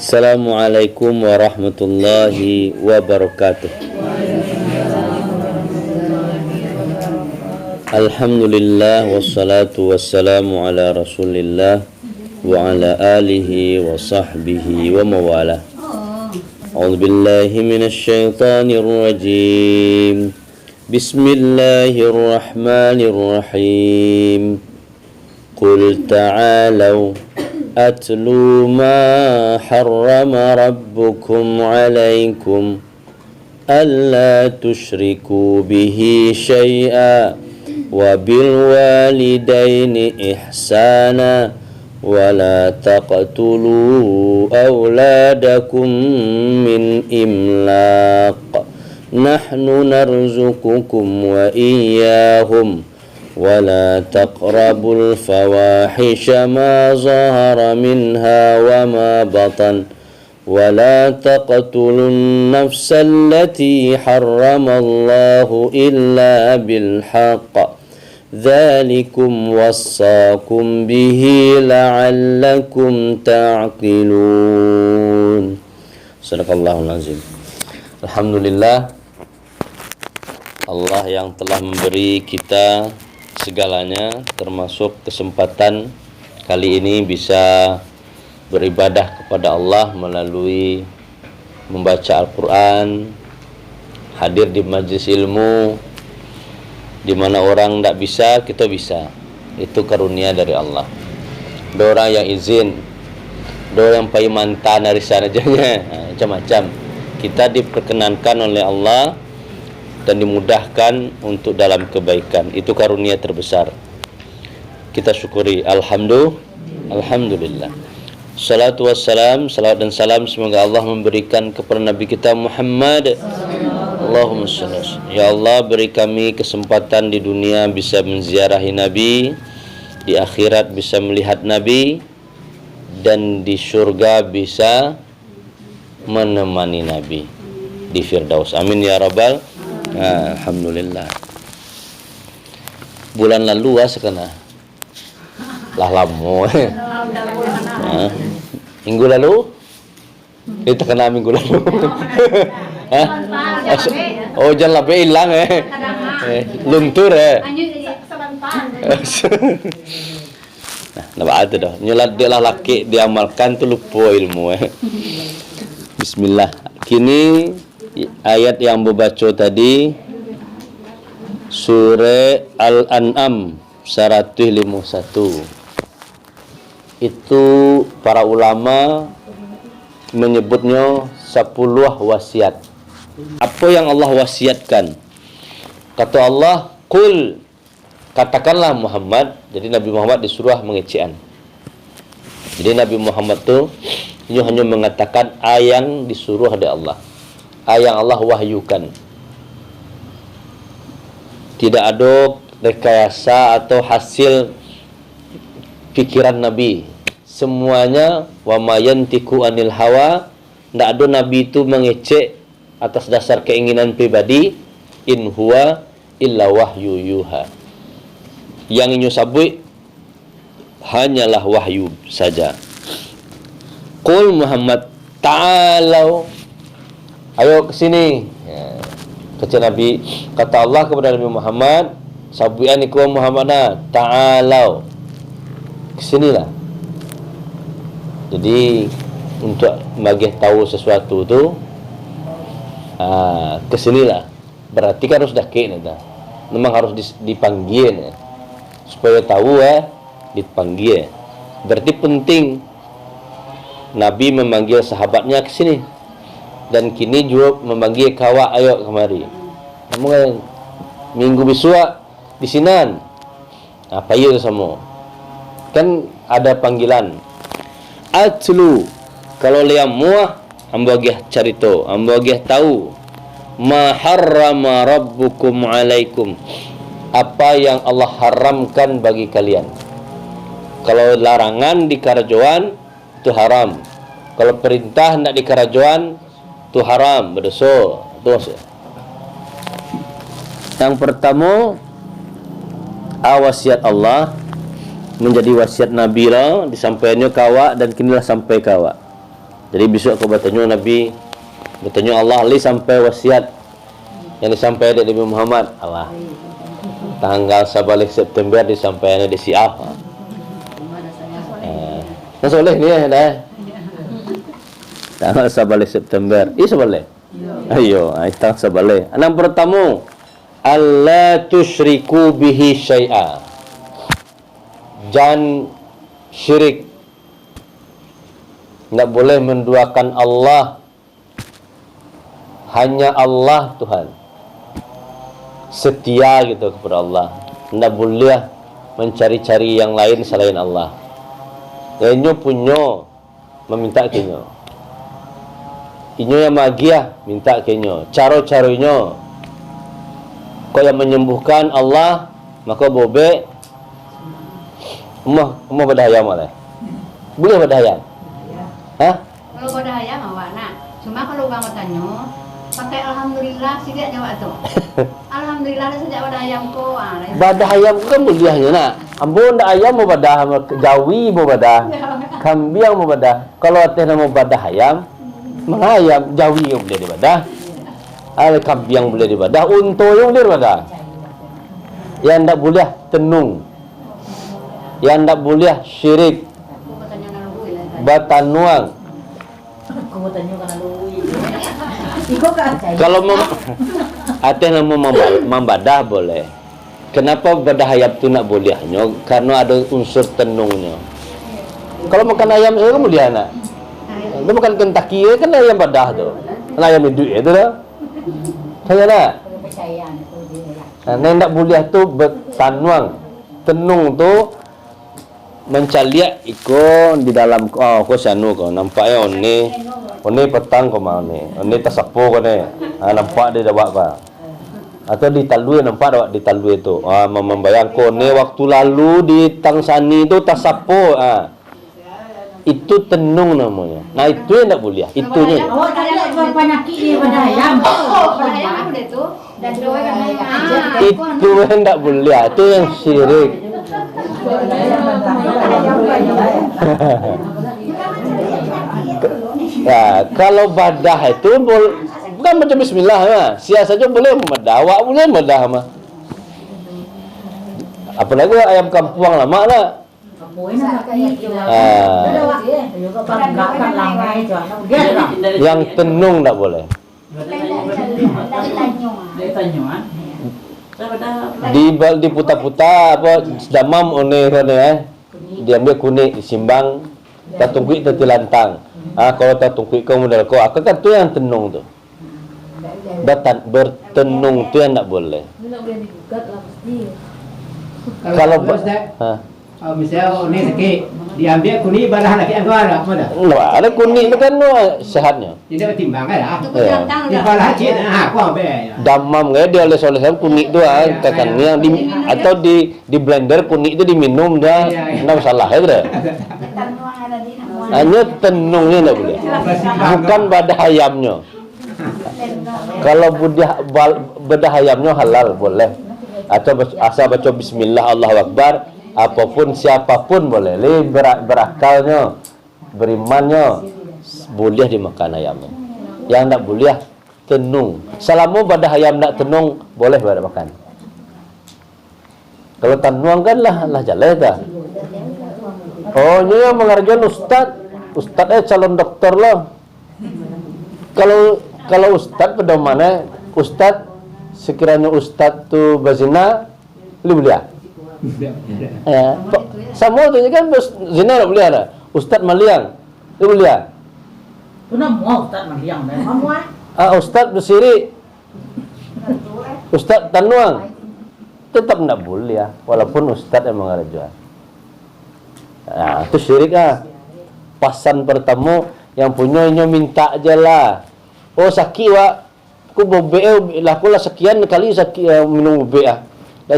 Assalamualaikum warahmatullahi wabarakatuh. Alhamdulillah wassalatu wassalamu ala Rasulillah wa ala alihi wa sahbihi wa mawalah. A'udzu billahi minasy syaithanir rajim. Bismillahirrahmanirrahim. Qul ta'alu atlu ma harrama rabbukum 'alaikum alla tusyriku bihi syai'a wa bil walidaini ihsana wa la taqtulu awladakum min imlaq nahnu narzuqukum wa iyyahum wa la taqrabul fawahisha ma zahara minha wa ma batan wa la taqtulun nafsa allati harramallahu illa bil haqq dzalikum wassaakum bihi la'allakum ta'qilun. Sadaqallahul azim. Alhamdulillah, Allah yang telah memberi kita segalanya, termasuk kesempatan kali ini bisa beribadah kepada Allah melalui membaca Al-Quran, hadir di majlis ilmu, di mana orang tidak bisa, kita bisa. Itu karunia dari Allah. Ada orang yang izin, ada orang yang pakai mantan dari sana aja, macam-macam. Kita diperkenankan oleh Allah dan dimudahkan untuk dalam kebaikan. Itu karunia terbesar. Kita syukuri. Alhamdulillah. Salatu wassalam, salawat dan salam semoga Allah memberikan kepada Nabi kita Muhammad. Allahumma shalli. Ya Allah, beri kami kesempatan di dunia bisa menziarahi Nabi, di akhirat bisa melihat Nabi, dan di surga bisa menemani Nabi di Firdaus. Amin ya rabbal. Alhamdulillah. Bulan lalu sekena lah lamo. Minggu lalu kita kena minggu lalu. Oh, jangan labe hilang luntur Nah, ada dah. Nyolat dia lah laki diamalkan tu lupa ilmu Bismillah. Kini ayat yang berbaca tadi surah Al-An'am 151. Itu para ulama menyebutnya 10 wasiat. Apa yang Allah wasiatkan? Kata Allah, "Qul," katakanlah Muhammad. Jadi Nabi Muhammad disuruh mengecekan. Jadi Nabi Muhammad tu hanya mengatakan yang disuruh oleh Allah, yang Allah wahyukan. Tidak ada rekayasa atau hasil pikiran Nabi. Semuanya wa ma yantiqu anil hawa. Tidak ada Nabi itu mengecek atas dasar keinginan pribadi. In huwa illa wahyu yuha. Yang inyo sabui hanyalah wahyu saja. Qul Muhammad ta'alau, ayo ke sini. Kata Nabi, kata Allah kepada Nabi Muhammad, sabuian iku Muhammadah, ta'alau, kesinilah. Jadi untuk bagi tahu sesuatu tu, kesinilah. Berarti kan harus dakik nih, memang harus dipanggil supaya tahu dipanggil. Berarti penting Nabi memanggil sahabatnya ke sini, dan kini juga memanggil kawak, ayo kemari. Kamu kan minggu besok di sinan. Apa itu semua? Kan ada panggilan. Atlu, kalau liam muah hamba gih carito, hamba gih tahu. Ma harrama rabbukum alaikum, apa yang Allah haramkan bagi kalian. Kalau larangan di karajuan itu haram. Kalau perintah nak di karajuan itu haram, berdosa. Yang pertama, wasiat Allah menjadi wasiat Nabi lah, disampaikannya kawak dan kinilah sampai kawak. Jadi besok aku bertanya Nabi, bertanya Allah li sampai wasiat yang disampaikan dari Nabi Muhammad. Allah tanggal 11 September disampaikan di Siaf. Nah soleh ni dah. Tanggal 11 September. Seboleh. Ayo, tanggal 11. Yang pertama, alla tusyriku bihi syai'a. Jangan syirik. Tak boleh menduakan Allah. Hanya Allah Tuhan. Setia gitu kepada Allah. Tak boleh mencari-cari yang lain selain Allah. Yang punya meminta kenyo. Inyo yang magiah minta kenyo. Caro-caronya kau yang menyembuhkan Allah, maka bobek umah badayam oleh. Boleh badayam? Hah? Kalau badayam awak nak. Cuma kalau orang bertanya, pakai alhamdulillah sejak jawab tu. Alhamdulillah sejak badayam ko. Badayam kan muliahnya nak. Ambon dak ayam mau badah, jawi mau badah, kambing mau badah. Kalau teh nama badah ayam, mana ayam jawi yang boleh dibadah. Ada kambing boleh dibadah, unta yang boleh dibadah. Yang tak boleh tenung. Yang tak boleh syirik. Batanuang. Kalau ada nama membadah boleh. Kenapa badah ayam tu nak bolehnya? Karena ada unsur tenungnya. Kalau makan ayam saya kan boleh nak. Dia makan Kentucky kan ayam badah tu. Ayam hidup itu dah. Saya nak. Nah, tak boleh tu bertanuang. Tenung tu mencaliak iko di dalam ko sanu ko. Nampaknya oni petang ko mau ni. Oni tasapo ko ni. Nampak dia dah buat apa? Atau di talui, nampak tak di talui tu. Membayang ko ni waktu lalu di Tangsani tu tasapo. Itu tenung namanya. Nah itu yang tak boleh. Itunya. Awak tak ada penyakit ni badayam. Badayam apa dia tu? Dan doa Itu yang tak boleh. Itu yang syirik. Ya, kalau badah itu bukan macam bismillah mah. Sia saja boleh membadah, awak boleh membadah mah. Apalagi ayam kampung lama lah. Yang tenung tak boleh. Di putar-putar apa damam one diambil kunik disimbang tatungkuik tertilantang. Kalau tatungkuik kau modal kau kan tu yang tenung tu. Bertenung tu yang tak boleh. Kalau misalnya ni sakit diambil kuning balah lagi anggar apa dah? Ada kuning tu kan sehatnya. Tidak bertimbang kan dah. Di Itu balah cik aku ambil. Damam dia oleh-oleh kuning tu tekan yang di atau di blender kuning tu diminum dah. Enggak masalah ya dah. Hanya tenungnya tak boleh. Bukan badah ayamnya. Kalau badah ayamnya halal boleh. Atau asal baca bismillah Allahu Akbar. Apapun siapapun boleh. Berakalnya, berimannya boleh dimakan ayamnya. Yang tak boleh tenung. Selama badah ayam tak tenung boleh pada makan. Kalau tenung kan lah jalan dah. Oh, ini yang menghargai ustaz calon doktor lah. Kalau ustaz pada mana? Ustaz sekiranya ustaz tu berzina, boleh. Ya, semua tu kan zina tak boleh ada. Ustaz maliang, dia boleh. Tu nak mau ustaz maliang dah. Ustaz bersirik, ustaz tanuang, tetap tak boleh walaupun ustaz yang mengajar. Itu syirik Pasan pertama yang punya minta je lah. Oh sakit wak, aku bobek lah, aku lah sekian kali sakit minum bobek dah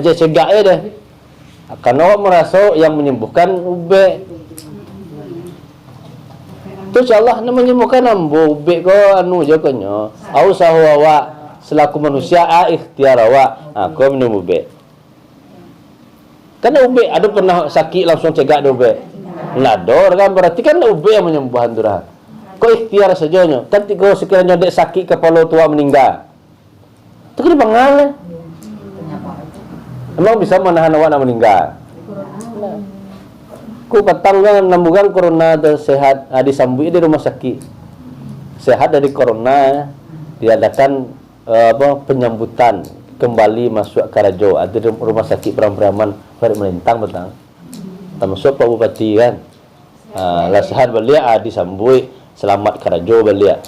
jadi cegak dah. Karena awak merasa yang menyembuhkan ubek. Tu insyaallah nak menyembuhkan ubek ko anu je kanyo. Au sahu awak selaku manusia ikhtiar awak. Aku minum ubek. Kan ubek ada pernah sakit langsung cegak ubek. Nador kan berarti kan ubek yang menyembuhkan tu dah. Kau ikhtiar saja nyo. Tapi kau sekiranya dek sakit kepala tua meninggal. Itu kena bangal. Emang bisa menahan awak nak meninggal? Ku petang kan nambungan corona dan sehat. Disambui di rumah sakit. Sehat dari corona, diadakan penyambutan kembali masuk ke Rajo. Ada rumah sakit Pram-Praman Farid Melintang petang. Termasuk Pak Bupati kan. Lah sehat beliau disambui selamat ke Rajo beliau.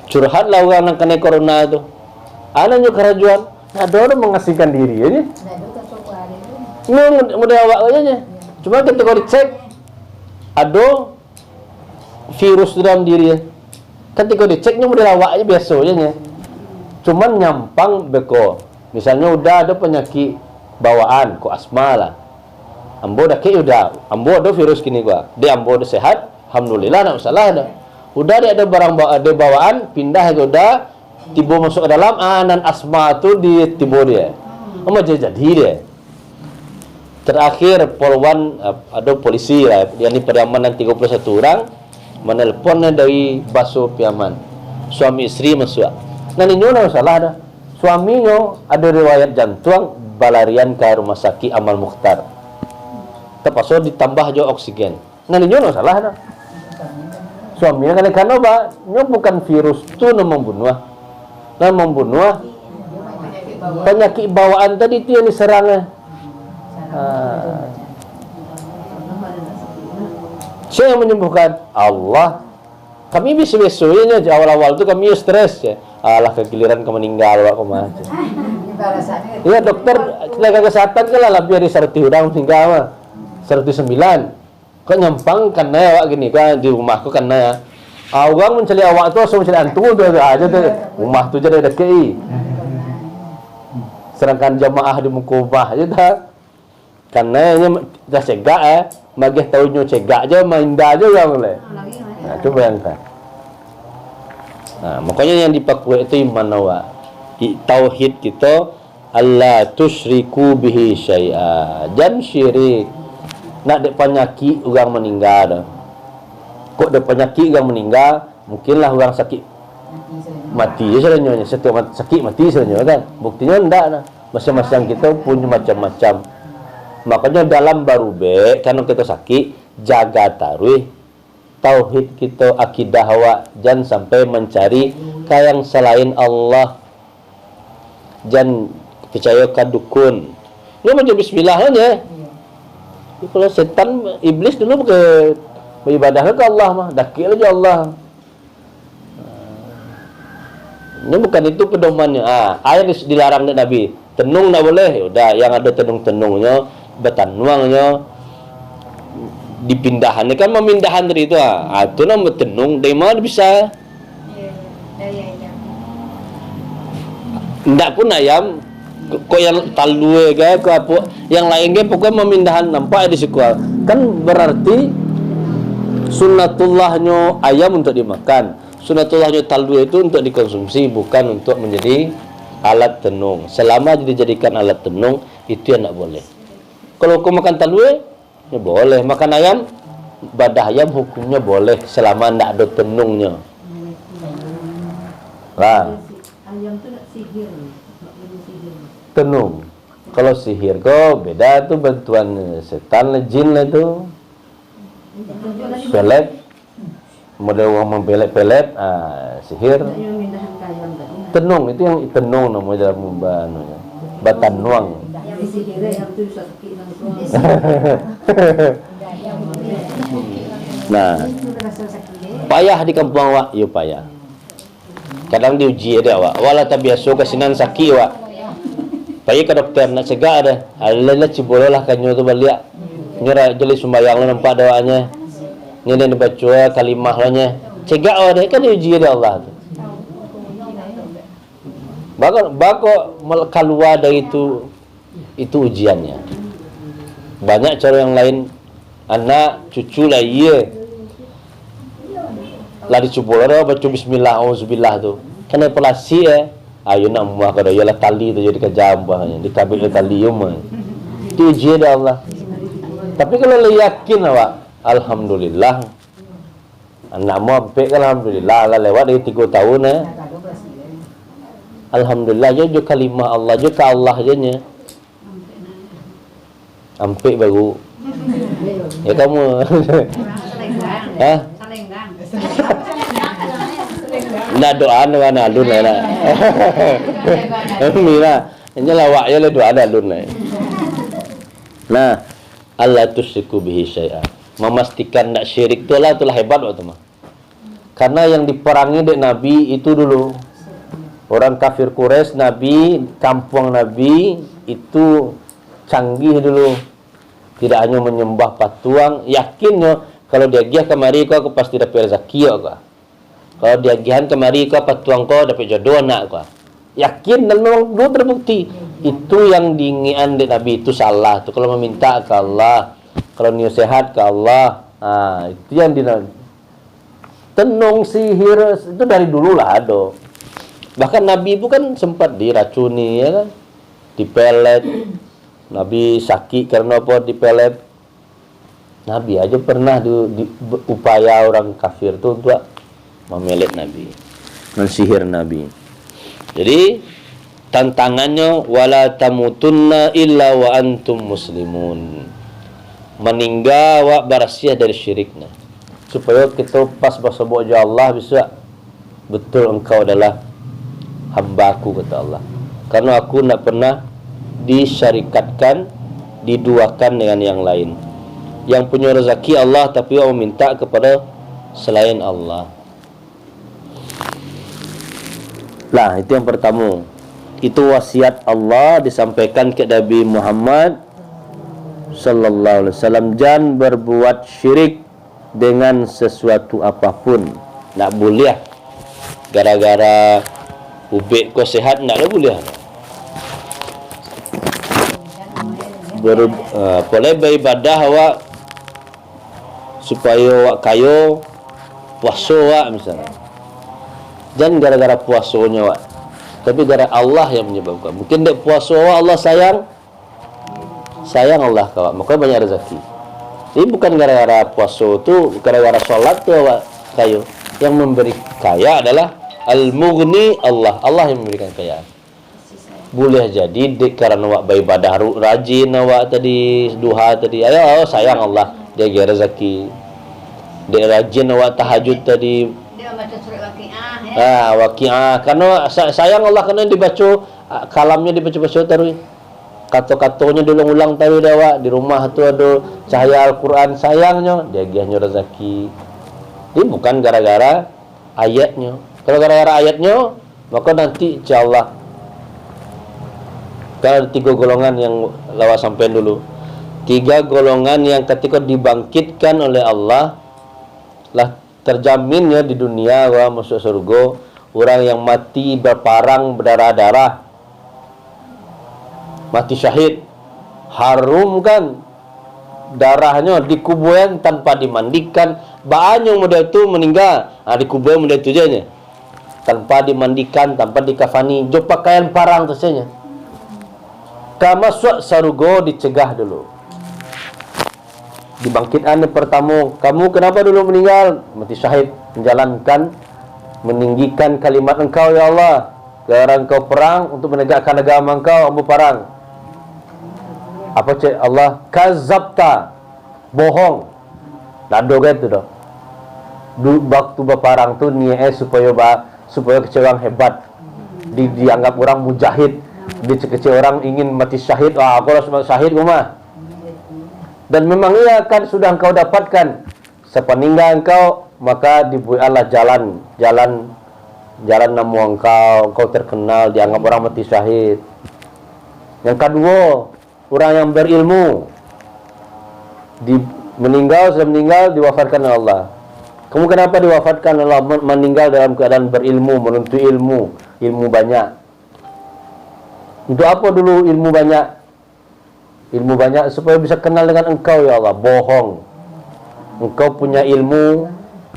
Curhatlah orang yang kena corona tu. Anaknya kerajuan, ada orang mengasingkan diri aja. Ini mudah awak aja. Cuma ketika dicek, ada virus dalam diri. Ketika diceknya mudah awak aja biasa aja. Cuman nyampang beko. Misalnya udah ada penyakit bawaan, kok asma lah. Ambo dah kayak udah, ambo ada virus gini gua. Dia ambo udah sehat, alhamdulillah nak masalah dah. Udah dia ada barang ada bawaan, pindah ke udah. Tiba masuk ke dalam dan asma tu di tiba dia. Jadi dia. Terakhir polwan ada polisi lah, yang ini periamanan 31 orang menelponnya dari Baso Piaman. Suami istri masuk. Nah ini ada masalah dah. Suaminya ada riwayat jantung, balarian ke rumah sakit Amal Mukhtar. Terpaksa ditambah jo oksigen. Nah ini ada masalah dah. Suaminya karena apa? Ini bukan virus tu yang membunuh. Yang membunuh penyakit bawaan tadi itu yang diserang. Siapa yang menyembuhkan? Allah. Kami biasa-biasanya awal-awal tu kami stres ya. Alah kegiliran kau meninggal wak kemana? Iya dokter tenaga kesehatan kan lah lebih dari 100 orang meninggal mah. 109. Kok nyampang karena wak gini kan di rumahku karena ya. Orang mencari awak tu langsung mencari antu tu aja tu. Rumah tu jadi dekat. Sedangkan jamaah di Mukubah aja dah. Karena dah cegak magih tahunya cegak aja mainda aja yang boleh. Nah, tu bayangkan. Nah, makanya yang dipakai itu iman awak. Tauhid kita Allah tusyriku bihi syai'a. Jangan syirik. Nak dek penyakit orang meninggal dah. Kok ada penyakit yang meninggal, mungkinlah orang sakit mati je sebenarnya. Setiap sakit mati sebenarnya kan. Buktinya enggak nah. Masing-masing kita punya macam-macam. Makanya dalam barube kalau kita sakit, jaga taruh tauhid kita, akidah awak, jangan sampai mencari yang selain Allah. Jangan percaya ke dukun. Lu macam bismillah aja. Kalau setan iblis dulu beribadah ke Allah mah, dakil aja Allah. Ini bukan itu pedomannya. Air dilarang oleh Nabi. Tenung tak boleh. Udah, yang ada tenung-tenungnya, betanuangnya, dipindahan. Ini kan memindahan dari itu. Itu nama tenung. Dari mana bisa? Tidak pun ayam. Kok yang talue ke apa? Yang lain ke pokoknya memindahan. Nampak di sekolah. Kan berarti sunnatullahnya ayam untuk dimakan, sunnatullahnya taldu itu untuk dikonsumsi, bukan untuk menjadi alat tenung. Selama dijadikan alat tenung, itu yang tak boleh. Kalau kau makan taldu, ya boleh. Makan ayam, badah ayam hukumnya boleh selama tidak ada tenungnya. Lah. Ayam tu nak sihir, tenung. Kalau sihir kau beda tu, bantuan setan lah, jin lah tu. Pelet, model orang mempelet-pelet, sihir. Tenung itu yang tenung namanya dalam bahasa. Batanuang. Nah, payah di kampung awak, yo payah. Kadang diuji ada awak, wala tabiaso kasinan sakit awak. Payah ke dokter nak cegah ada. Alala cibololah kanyo tu balik. Nyerah jeli sembayang lo nampak doanya. Nyerah dibaca kalimah lo nya. Cegak awak kan diuji ada Allah tu. Bako keluar dari itu ujiannya. Banyak cara yang lain. Anak, cucu lah iya. Lah dicubur ada baca bismillah, auzubillah tu. Kena pelasi ayo nak muah kada yalah tali tu jadi kejambahnya. Dikabit tali umah. Itu ujian dari Allah. Tapi kalau lo yakin awak, alhamdulillah. Anakmu ampek kan alhamdulillah lah lewat dari 3 tahun Alhamdulillah je kalimah Allah je ka Allah je nya. Ampek baru. Ya kamu. Selenggang. Hah? Selenggang. Nak doa mana alun lah. Mira, ini lawak je le doa ada alun lah. Nah, Allah tusyriku bihi syai'an. Memastikan nak syirik itulah hebat waktu mah. Karena yang diperangi dek Nabi itu dulu orang kafir Quraisy, Nabi, kampung Nabi itu canggih dulu. Tidak hanya menyembah patung, yakinnya kalau dia giah kemari kau pasti dapat rezeki kau. Kalau dia gihan kemari kau patuang kau dapat jodoh anak kau. Yakin dan memang dua terbukti. Itu yang diinginkan dek Nabi itu salah. Itu kalau meminta ke Allah, kalau niat sehat ke Allah. Itu yang tenung sihir itu dari dulu lah ada. Bahkan Nabi itu kan sempat diracuni ya kan, dipelet. Nabi sakit karena apa dipelet. Nabi aja pernah upaya orang kafir itu untuk memelet Nabi, mensihir Nabi. Jadi tantangannya wala tamutunna illa wa antum muslimun. Meninggal wa barasiah dari syiriknya. Supaya kita pas bersebut ya Allah bisa betul engkau adalah hamba-Ku kata Allah. Karena aku tidak pernah disyarikatkan, diduakan dengan yang lain. Yang punya rezeki Allah tapi orang minta kepada selain Allah. Lah, itu yang pertama. Itu wasiat Allah disampaikan ke Nabi Muhammad sallallahu alaihi wasallam, jangan berbuat syirik dengan sesuatu apapun. Tak boleh gara-gara ubek kau sehat tak boleh. Boleh beribadah awak supaya awak kayo puasa awak misalnya. Jangan gara-gara puasanya awak, tapi gara Allah yang menyebabkan. Mungkin dek puasa awak Allah sayang Allah kawak, maka banyak rezeki. Ini bukan gara-gara puasa tu, gara-gara solat tu awak kayo. Yang memberi kaya adalah Al-Mughni Allah. Allah yang memberikan kaya. Boleh jadi karena awak beribadah rajin awak tadi duha tadi. Ayo sayang Allah, dia kira rezeki. Dia rajin awak tahajud tadi. Dia baca surat Waqiah. Waqiah. Karena sayang Allah karena dibaca kalamnya dibaca-baca terus. Kata-katanya diulang-ulang tahu awak di rumah tu ada cahaya Al-Quran, sayangnya dia giahnya rezeki. Ini bukan gara-gara ayatnya. Kalau gara-gara ayatnya maka nanti insyaallah kalau ada 3 golongan yang lawa sampai dulu. 3 golongan yang ketika dibangkitkan oleh Allah lah terjaminnya di dunia masuk surga. Orang yang mati berparang berdarah-darah, mati syahid, harum kan darahnya dikuburan tanpa dimandikan. Banyak model tu meninggal dikuburan model tu je tanpa dimandikan, tanpa dikafani, jo pakaian parang tu saja. Masuk surga dicegah dulu. Dibangkitkan pertama, kamu kenapa dulu meninggal? Mati syahid, menjalankan, meninggikan kalimat engkau ya Allah. Gara engkau perang untuk menegakkan agama engkau, ambu parang. Apa cik Allah? Kazabta, bohong. Nado gitu dah. Waktu berparang tu niat supaya kecewang hebat. Dianggap orang mujahid. Kecil orang ingin mati syahid. Aku harus mati syahid rumah. Dan memang ia akan sudah engkau dapatkan. Sepeninggal engkau, maka diberi Allah jalan namu engkau terkenal, dianggap orang mati syahid. Yang kedua, orang yang berilmu sudah meninggal diwafatkan oleh Allah. Kamu kenapa diwafatkan oleh Allah? Meninggal dalam keadaan berilmu, menuntut ilmu banyak. Untuk apa dulu ilmu banyak? Ilmu banyak supaya bisa kenal dengan engkau ya Allah. Bohong. Engkau punya ilmu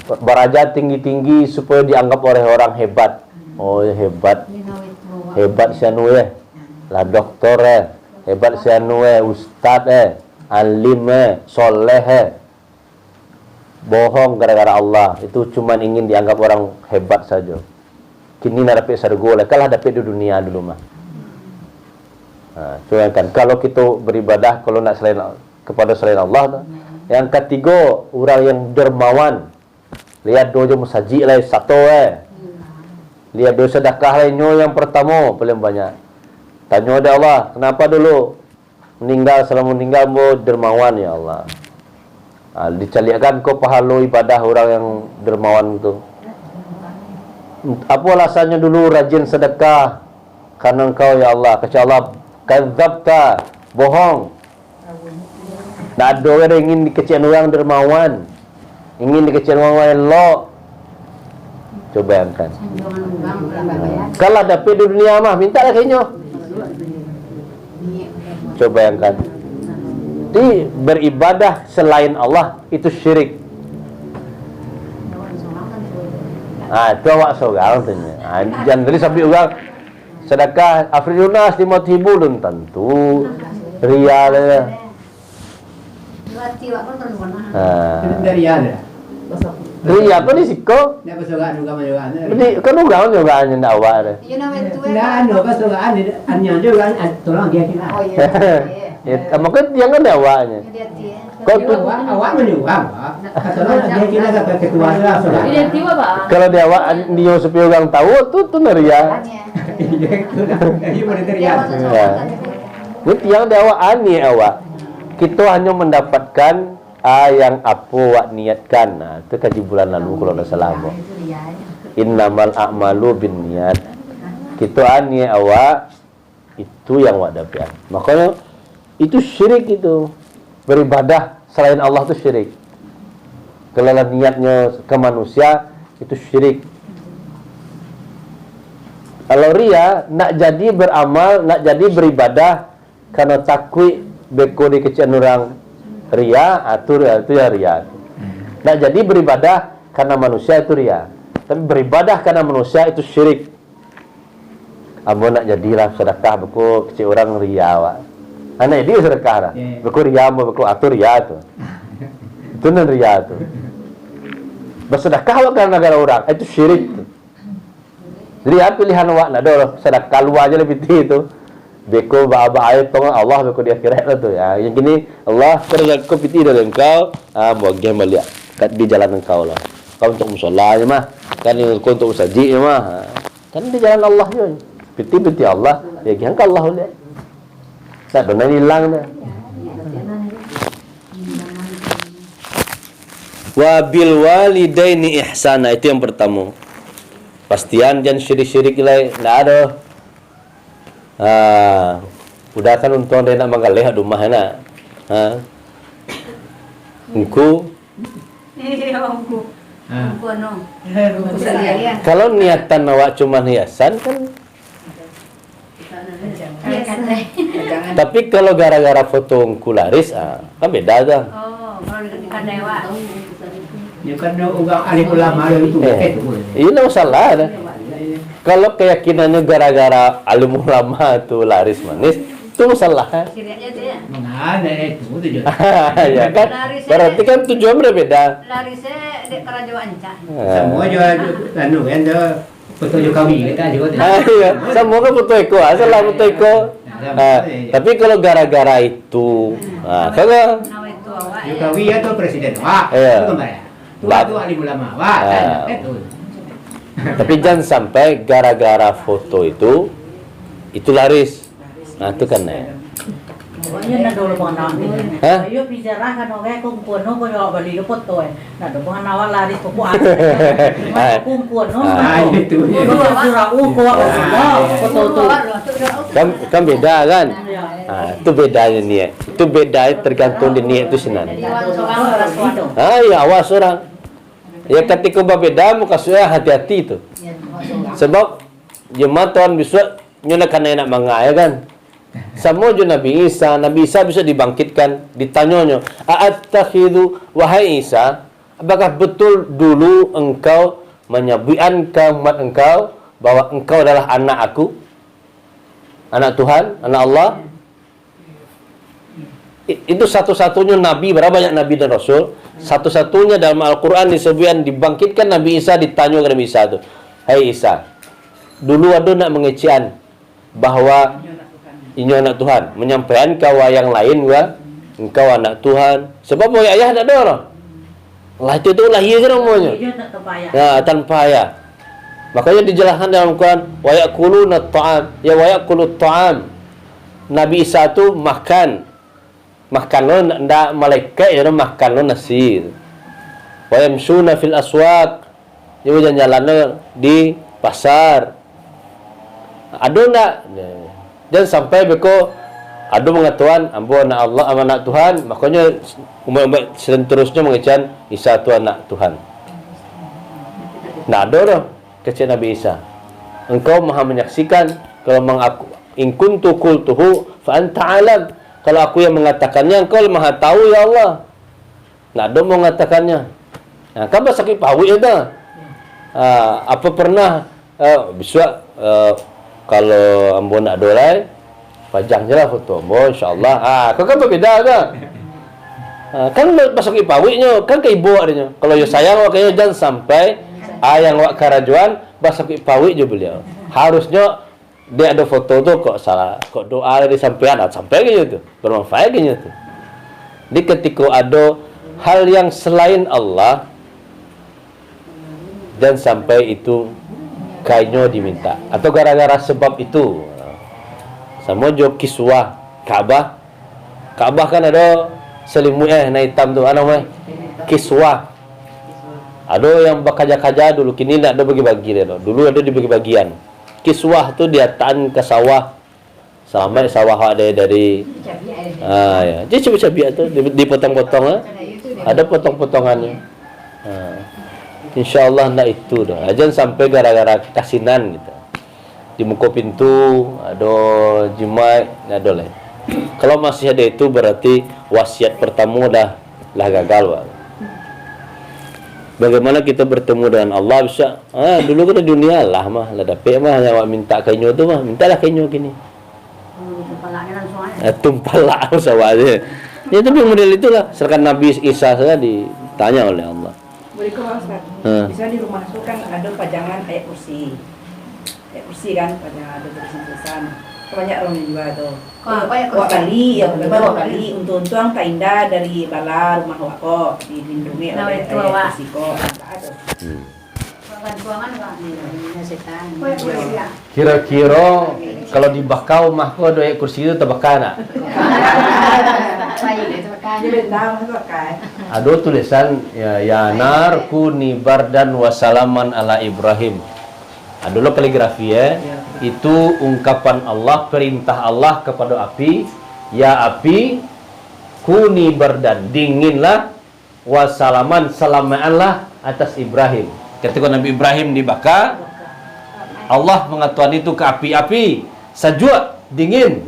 derajat tinggi-tinggi supaya dianggap oleh orang hebat. Oh hebat. Hebat sianu lah doktor hebat sianu ustaz alim soleh bohong gara-gara Allah, itu cuman ingin dianggap orang hebat saja. Kini nak dapat surga lah, kalah dapat di dunia dulu mah. Cuman kan kalau kita beribadah kalau nak kepada selain Allah tu. Yang ketiga, orang yang dermawan. Lihat dojo musaji lah satu Lihat dosa sedekah lainnya yang pertama paling banyak. Tanya ada Allah, kenapa dulu selama meninggal mu dermawan ya Allah. Dicaliakan kau pahala ibadah orang yang dermawan itu. Apa alasannya dulu rajin sedekah? Karena engkau ya Allah, kata Allah, kadzabta, bohong. Tak ada orang ingin dikecian orang dermawan, ingin dikecian orang elok. Coba bayangkan. Kalau dapat di dunia mah, minta lah kayaknya. Coba bayangkan. Jadi beribadah selain Allah itu syirik. Itu awak seorang tu. Jangan dari sampai orang sedekah Afri Yunas 5.000 belum tentu ria lah. Dari ada. Ria apa ni siko? Nak bersorak juga majuan. Jadi kan orang juga hanya nak awak dah. Nah, no bersorak anya juga tolong dia kita. Oh iya. Ya, maka yang kan awaknya. Kau tu awak menyuang, tolong dia kita sampai ketua lah sorak. kalau dia awak dia supaya orang tahu tu ria. Ini boleh teriak. Itu yang dia awak ani awak. Kita hanya mendapatkan yang apa awak niatkan. Itu kaji bulan lalu kalau tidak salah. Innamal a'malu bin niat. Kita ani awak itu yang awak dapat. Makanya itu syirik itu. Beribadah selain Allah itu syirik. Kalau niatnya ke manusia itu syirik. Kalau ria nak jadi beramal, nak jadi beribadah karena takut beko dikecian orang ria, itu ya ria. Nak jadi beribadah karena manusia itu ria. Tapi beribadah karena manusia itu syirik. Amo nak jadilah sedekah beko kecil orang ria awak. Anak dia sedekah lah. Beko ria amo beko atur ria tu. Itu nan ria tu. Bersedekah awak karena negara orang, itu syirik tu. Jadi apa pilihan awak nak ada sedekah luar aja lebih itu. Beko ba ayat tong Allah beko di akhirat lah tu. Yang gini Allah kerja kau piti dalam kau, bagi balik kat di jalan engkau lah. Kau untuk musola je mah, kan kau untuk usaji je mah. Kan di jalan Allah je. Piti Allah, ya yang Allah boleh. Tak benar hilang dah. Wa bil walidaini ihsana, itu yang pertama. Pastian jangan syirik-syirik lah, tak ada. Udah kan untung dia nak manggaleh rumah nak. Engku. Kalau niatan awak cuma hiasan kan. Tapi kalau gara-gara foto engku laris, kan beda dah. Oh, kalau dekat dewa. Ya kan orang alim ulama itu Ini masalah dah. Kalau keyakinannya gara-gara alim ulama tu laris manis, itu masalah. Sirinya tu ya. Mana itu tu je. Ya kan? Berarti kan tujuan berbeda. Larisnya dek kerajaan cak. Semua je anu kan tu foto je kawin kita juga tu. Iya, semua kan foto eko, asal foto eko. Tapi kalau gara-gara itu, kalau Nawa itu awak. je kawin atau presiden. Wah, Iya. itu kemana? Tu alim ulama. Wah, itu. tapi jangan sampai gara-gara foto itu laris. Itu kan Pokoknya nak dulu pengenalan ni. Hah? Ayo bicara kan orang kumpulan no kau jawab balik lepas tu. Nak dulu pengenalan laris pokok. Kumpulan no. Itu. Surau kau foto tu. Kan beda kan? Itu bedanya niat. Itu beda tergantung di niat itu senan. Ya awas orang. Ya ketika berbeda muka sudah hati-hati itu. Sebab jemaatan bisa nyonya kan enak mangai kan. Sama je Nabi Isa bisa dibangkitkan, ditanyanya, "A'attakhidhu wahai Isa, apakah betul dulu engkau menyabui umat engkau bahwa engkau adalah anak aku? Anak Tuhan, anak Allah?" Itu satu-satunya nabi, berapa banyak nabi dan rasul? Satu-satunya dalam Al-Quran disebutkan dibangkitkan Nabi Isa, ditanya ke Nabi Isa itu, hai Isa, dulu ada nak mengecehan bahwa ini anak Tuhan, menyampaikan kau yang lain gua, engkau anak Tuhan. Sebab mau ayah tak ada orang. Lah itu lahir je namanya. Ya, tanpa ayah. Makanya dijelaskan dalam Al-Quran, wa yaquluna at-ta'am, ya wa yaqulu at-ta'am. Nabi Isa tu makan lo ndak malaikat ya makan lo nasi. Wa yamshuna fil aswaq, dia jalan-jalan di pasar. Ada ndak? Dan sampai beko ada mengatakan ambo anak Allah ama anak Tuhan, makanya umat seterusnya mengucapkan Isa tu anak Tuhan. Nah, ada dah kecil Nabi Isa. Engkau maha menyaksikan kalau mengaku in kuntu qultuhu fa anta alam. Kalau aku yang mengatakannya, engkau maha tahu ya Allah. Nah, dia mau mengatakannya. Nah, kan sakit pawik itu. Apa pernah bisa kalau ambo nak dolai, pajang je lah foto ambo insya-Allah. Kau kan berbeda kan? Kan sakit pawiknya, kan ke ibu adanya. Kalau yo sayang makanya jangan sampai yang wak karajuan sakit pawik je beliau. Harusnya dia ada foto tu kok salah, kok doa dari sampean sampai gitu tu bermanfaat gitu tu. Di ketika ada hal yang selain Allah dan sampai itu kainnya diminta atau gara-gara sebab itu sama jo kiswah Ka'bah kan ada selimut na hitam tu apa namanya kiswah. Ada yang bakaja-kaja dulu, kini tak ada bagi-bagi dia. Dulu ada dibagi-bagian. Kiswah tu dia tan ke sawah. Sampai sawah ada dari ya. Dia cabi-cabi tu dipotong-potong Ada potong-potongannya. Insya-Allah nak itu dah. Jangan sampai gara-gara kasinan gitu. Di muka pintu ada jimat, ada lain. Kalau masih ada itu berarti wasiat pertama dah gagal, Pak. Bagaimana kita bertemu dengan Allah bisa? Dulu kan dunia lah dapat yang minta kainyo tu mintalah kainyo gini. Tumpalak sama aja. Ya tapi model itulah. Sedangkan Nabi Isa saja ditanya oleh Allah. Berikut Ustaz. Bisa di rumah itu kan ada pajangan ayat kursi. Ayat kursi kan pajangan ada tulisan-tulisan. Banyak orang juga tuh. Wak kali untuk tak indah dari bala rumah wako dilindungi oleh risiko Kira-kira kalau dibakau mah kau doa kursi itu terbakar nak? Ada tulisan ya nar kuni bardan wasalaman ala Ibrahim. Adalah kaligrafi itu ungkapan Allah, perintah Allah kepada api, ya api kuni bardan, dinginlah, wasalaman, salamaanlah atas Ibrahim. Ketika Nabi Ibrahim dibakar, Allah mengatakan itu ke api-api, sejuk, dingin,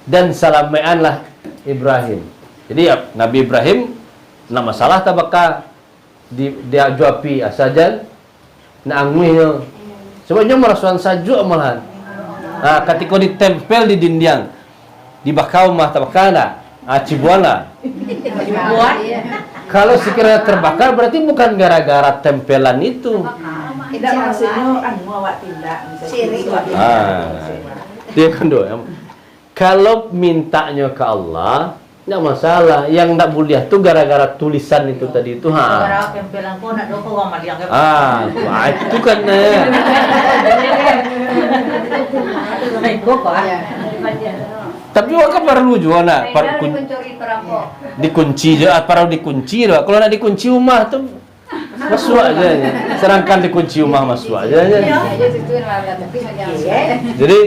dan salamaanlah Ibrahim. Jadi ya, Nabi Ibrahim nak masalah tak bakar dia ju api asajan nak angwihnya. Sebabnya merasuan sajuk malahan. Ketika ditempel di dinding, dibakar mah terbakar tak? Cibuan lah. Kalau sekiranya terbakar berarti bukan gara-gara tempelan itu. Tidak maksudnya awak tindak Dia kan doa. Kalau mintanya ke Allah, tidak masalah. Yang tak boleh tu gara-gara tulisan itu tadi itu. Gara-gara tempelan pun nak doko orang maliang. Itu kan. Tapi wak perlu juga nak dikunci je, parau dikunci dah. Kalau nak dikunci rumah tu masuk aja. Serangkan dikunci rumah masuk aja. Jadi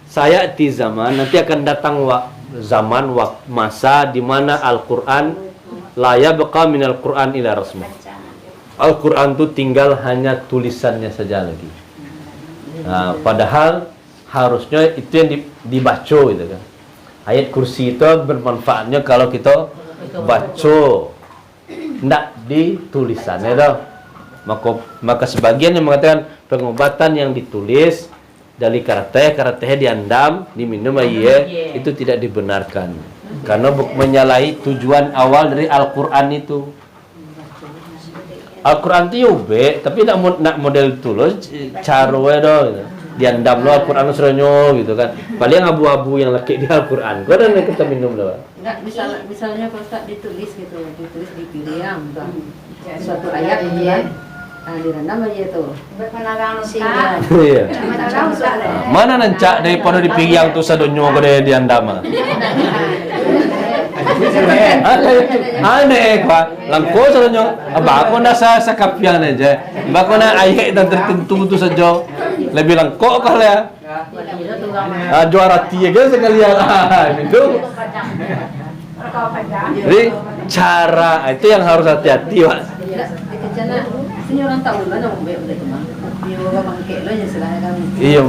saya di zaman nanti akan datang zaman masa di mana Al-Qur'an la yabqa min Al-Qur'an ila rasmah. Al-Qur'an tu tinggal hanya tulisannya saja lagi. Padahal harusnya itu yang dibaca gitu kan. Ayat kursi itu bermanfaatnya kalau kita baca, tidak ditulisannya dah. Maka sebagian yang mengatakan pengobatan yang ditulis dari karateh diandam, diminum itu tidak dibenarkan. Karena menyalahi tujuan awal dari Al-Quran itu. Al-Quran itu yobe, tapi nak model itu loh, carwe do, gitu. Diandam lo Al-Quran seronyo gitu kan. Paling abu-abu yang laki di Al-Quran. Kau ada kita minum loh. Enggak, misalnya kalau tak ditulis gitu, ditulis dipilih yang suatu ayat gitu kan. Nah, direndam aja itu. Berpenagang Ustaz. Iya. Berpenagang Ustaz. Mana nancak daripada dipiyang tu sadonyo ko de diandama. Aneh kwa langko sadonyo aba ako na sa kapyang aja. Ba ko na ayat dan tertentu tu saja. Lebih langko kali ya. Juara tiga sekalian. Itu. Jadi cara itu yang harus hati-hati, Pak. Sini orang tahu lah nak buat itu mah. Dia orang bangkit lah je selain kan. Iya.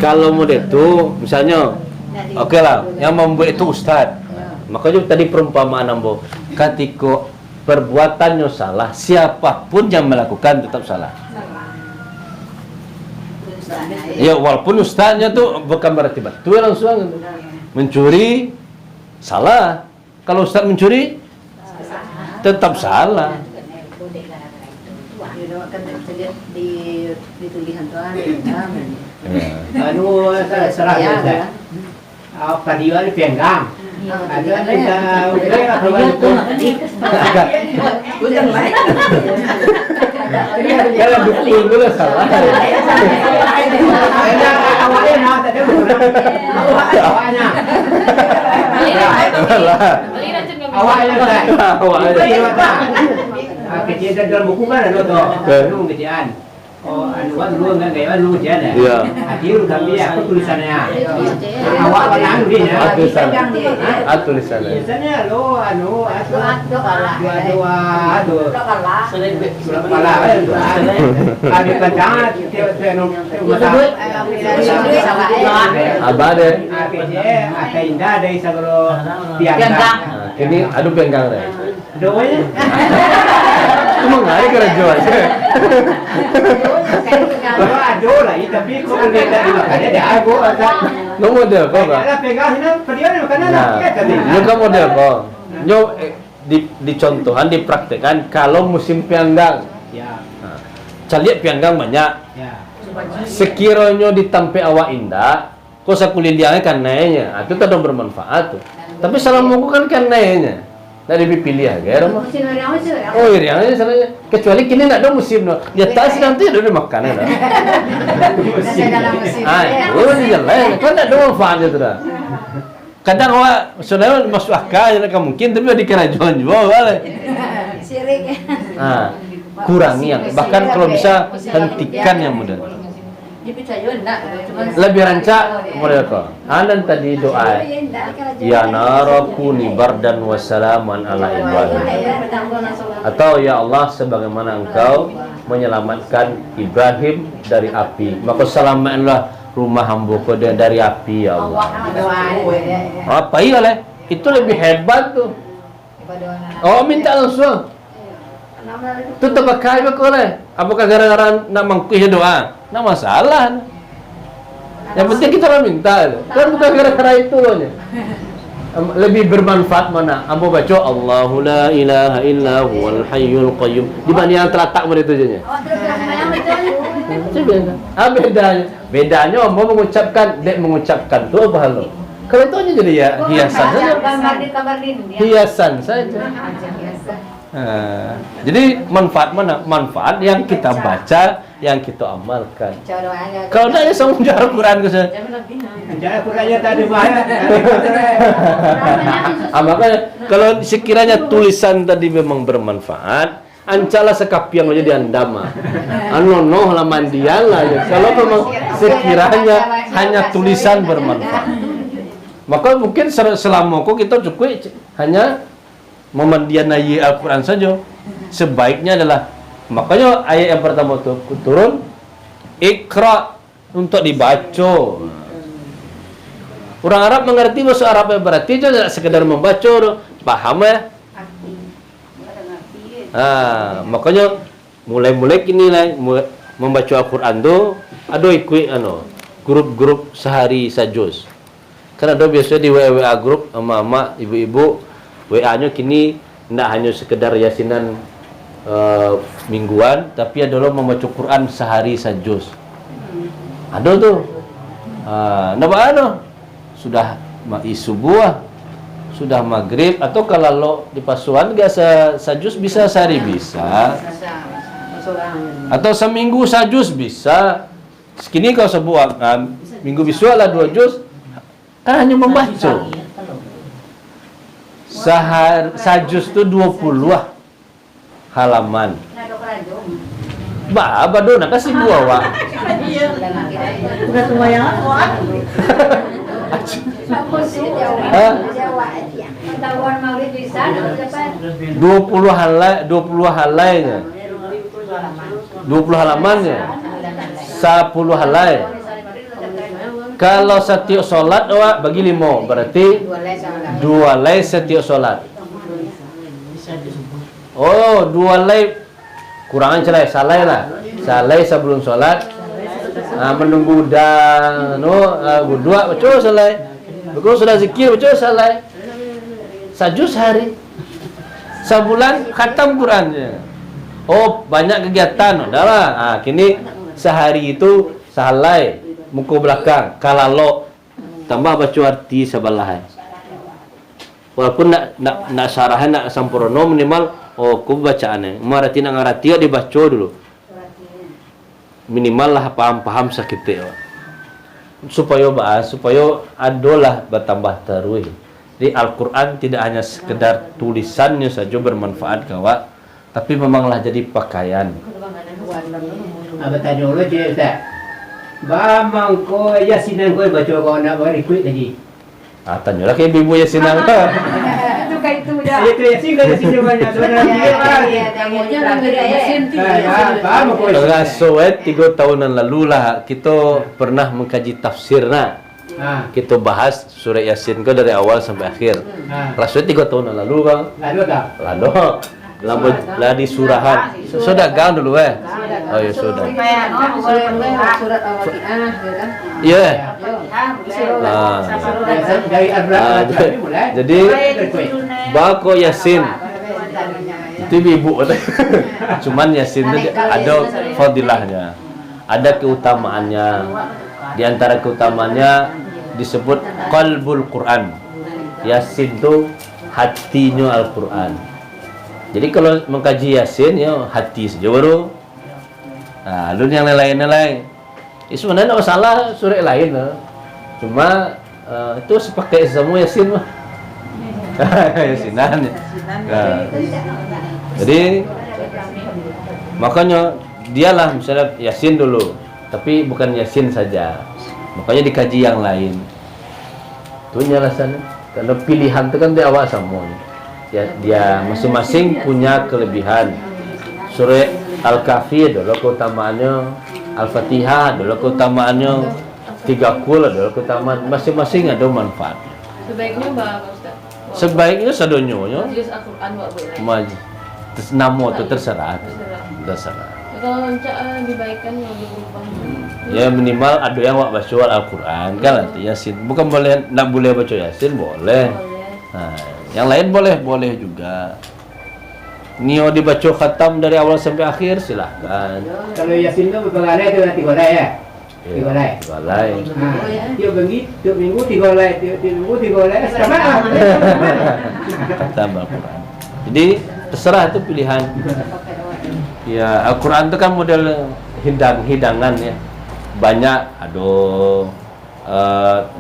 Kalau model itu, misalnya, oke lah, yang membuat itu ustad. Makanya tadi perumpamaan ambo, ketika perbuatannya salah, siapapun yang melakukan tetap salah. Ya walaupun ustadnya tuh bukan berarti betul langsung mencuri salah. Kalau ustad mencuri tetap salah. Di tulisan tu ada. Anu serah ya. Apa dia ni penggang. Ada udah apa itu. Bukan lain. Kalau dukul dulu salah. Awalnya nak tak ada. Awalnya. Awalnya tak. Awalnya. Kejadian dalam buku kan ada tu. Anu kejadian. Oh, anu kan dulu enggak kayak anu kejadian. Iya. Akhir kami aku tulisannya. Awak warna anu dia. Tulisannya. Tulisannya lo anu dua. Ada panjang Abah deh. Ada indah dari sagro Pianggang. Ini aduh penggang deh. Doanya. Cuma ngari kerja aja. Aduh lah, tapi kau beda di makannya dia aku ada. No model kok, Pak. Ada pegang sini, dia makanan Nah, tadi. nyo kan model kok. Nyo dicontohan, dipraktekkan kalau musim pianggang. Ya. Nah, caliak pianggang banyak. Ya. Sekiranya ditampe awak indah, kok sakuliliangnya kan naiknya. Itu tak bermanfaat tuh. Tapi salamuku kan naiknya. Nggak dipilih aja, rumah. Oh iya, salahnya. Kecuali kini nggak ada musim no. Ya tas nanti ada makanan dah. Itu jelek. Kan nggak ada manfaatnya tuh dah. Kadang awak sebenarnya masuk akal, ya mungkin tapi di kerajaan juga boleh. Kurangi yang bahkan kalau bisa hentikan yang mudah. Lebih rancak model kau. Anan tadi doa. Ya narakuni bardan wassalaman ala Ibrahim. Atau ya Allah sebagaimana Engkau menyelamatkan Ibrahim dari api, maka selamatkanlah rumah hamba-Mu dari api ya Allah. Apa iya leh? Itu lebih hebat tuh. Oh minta langsung. Itu terpakai kok leh. Apakah gara-gara nak mangkuih doa? Nah masalah. Yang penting kita minta. Kan bukan gara-gara itu loh. Lebih bermanfaat mana? Ambo baca Allahu la ilaha illa huwal hayyul qayyum dibanding yang terletak pada itu aja. Bedanya. Bedanya ambo mengucapkan, dek mengucapkan itu apa hal lo? Kalau itu aja jadi ya hiasan saja. Hiasan saja. Jadi manfaat mana? Manfaat yang kita baca, yang kita amalkan. Kalau dah ya sama jarak Quran ke saya. Jarak Qurannya tadi bahaya. Makanya kalau sekiranya tulisan tadi memang bermanfaat, ancalah sekapiang aja diandama. Anonoh lah mandian lah ya. Kalau memang sekiranya hanya tulisan bermanfaat, maka mungkin selama kita cukup hanya memandian ayat Al-Quran saja. Sebaiknya adalah, makanya ayat yang pertama itu turun Iqra untuk dibaca. Orang Arab mengerti bahasa Arab berarti tidak sekedar membaca, paham ya? Makanya mulai kini lah membaca Al-Quran tu ada ikut grup-grup sehari sajus. Kan ada biasanya di WA grup emak-emak, ibu-ibu, WA-nya kini tidak hanya sekedar yasinan mingguan, tapi adalah membaca Quran sehari sajus. Ada tuh. Napa ano? Sudah subuh, sudah maghrib, atau kalau lo di pasuan gak sajus bisa sehari bisa. Atau seminggu sajus bisa. Sekini kau sebuah minggu bisa lah 2 juz. Kan hanya membaca. Sajus itu 20 halaman. Ba, dona kasih buah, Wak. Udah lumayan kuat. Pengetahuan maulid bisa 20 halainya. 20 halamannya. 10 halai. Kalau setiap solat Wak bagi 5, berarti 2 lay setiap solat. Oh, 2 lay kurangan celai, salai sebelum solat. Menunggu dah berdua baca salai. Betul sudah zikir baca salai. Sajus hari. Sebulan khatam Qurannya. Oh, banyak kegiatan. Udahlah. Kini sehari itu salai muka belakang. Kalau lo tambah baca arti sebelah. Walaupun nak syarahan nak sempurna minimal ku bacaannya. Marati nak ngarati dibaca dulu. Minimal lah paham sakit supaya adolah bertambah terus. Jadi Al-Quran tidak hanya sekedar tulisannya saja bermanfaat kawan, tapi memanglah jadi pakaian. Apa tadi dulu je Ustaz? Bamang ko yasinan ko baca ko nak berikut tadi. Tanyalah ke ibu yasinan. Itu dah. Itu yasin kan yasin banyak sebenarnya. So 3 tahunan lalu lah kita pernah mengkaji tafsirnya. Kita bahas surah Yasin ke dari awal sampai akhir. Rasanya 3 tahun lalu bang. Lalu lah di surahan. Sudah gang dulu Oh ya sudah. Surat Al-Waqiah kan. Iya. Dari Jadi bako Yasin itu ibu. Cuman Yasin itu ada fadilahnya, ada keutamaannya. Di antara keutamaannya disebut qalbul Quran. Yasin itu hatinya Al-Quran. Jadi kalau mengkaji Yasin ya hati saja baru. Lalu yang lain-lain. Sebenarnya tidak masalah surah lain. Cuma itu sepakai semua Yasin mah. Yasinan. Jadi makanya dialah misalnya Yasin dulu, tapi bukan Yasin saja. Makanya dikaji yang lain. Itu alasannya. Karena pilihan itu kan di awal semua. Dia masing-masing punya kelebihan. Surah Al-Kahfi adalah keutamaannya, Al-Fatihah adalah keutamaannya, 3 kul adalah keutamaan. Masing-masing ada manfaat. Sebaiknya Pak Ustaz. Sebaiknya sadonyonya Majelis Al-Quran buat boleh. Namo itu terserah. Kalau dibaikan yang berubah. Ya minimal ada yang baca Al-Quran kan nanti Yasin. Bukan boleh nak boleh baca Yasin boleh. Yang lain boleh juga. Nio dibaca khatam dari awal sampai akhir silahkan. Kalau Yasin itu berbalai itu nanti balai ya. Balai. Tiap minggu 3 balai, tiap minggu 3 balai. Sama. Khatam Al-Quran. Jadi terserah itu pilihan. Ya Al-Quran itu kan model hidangan ya. Banyak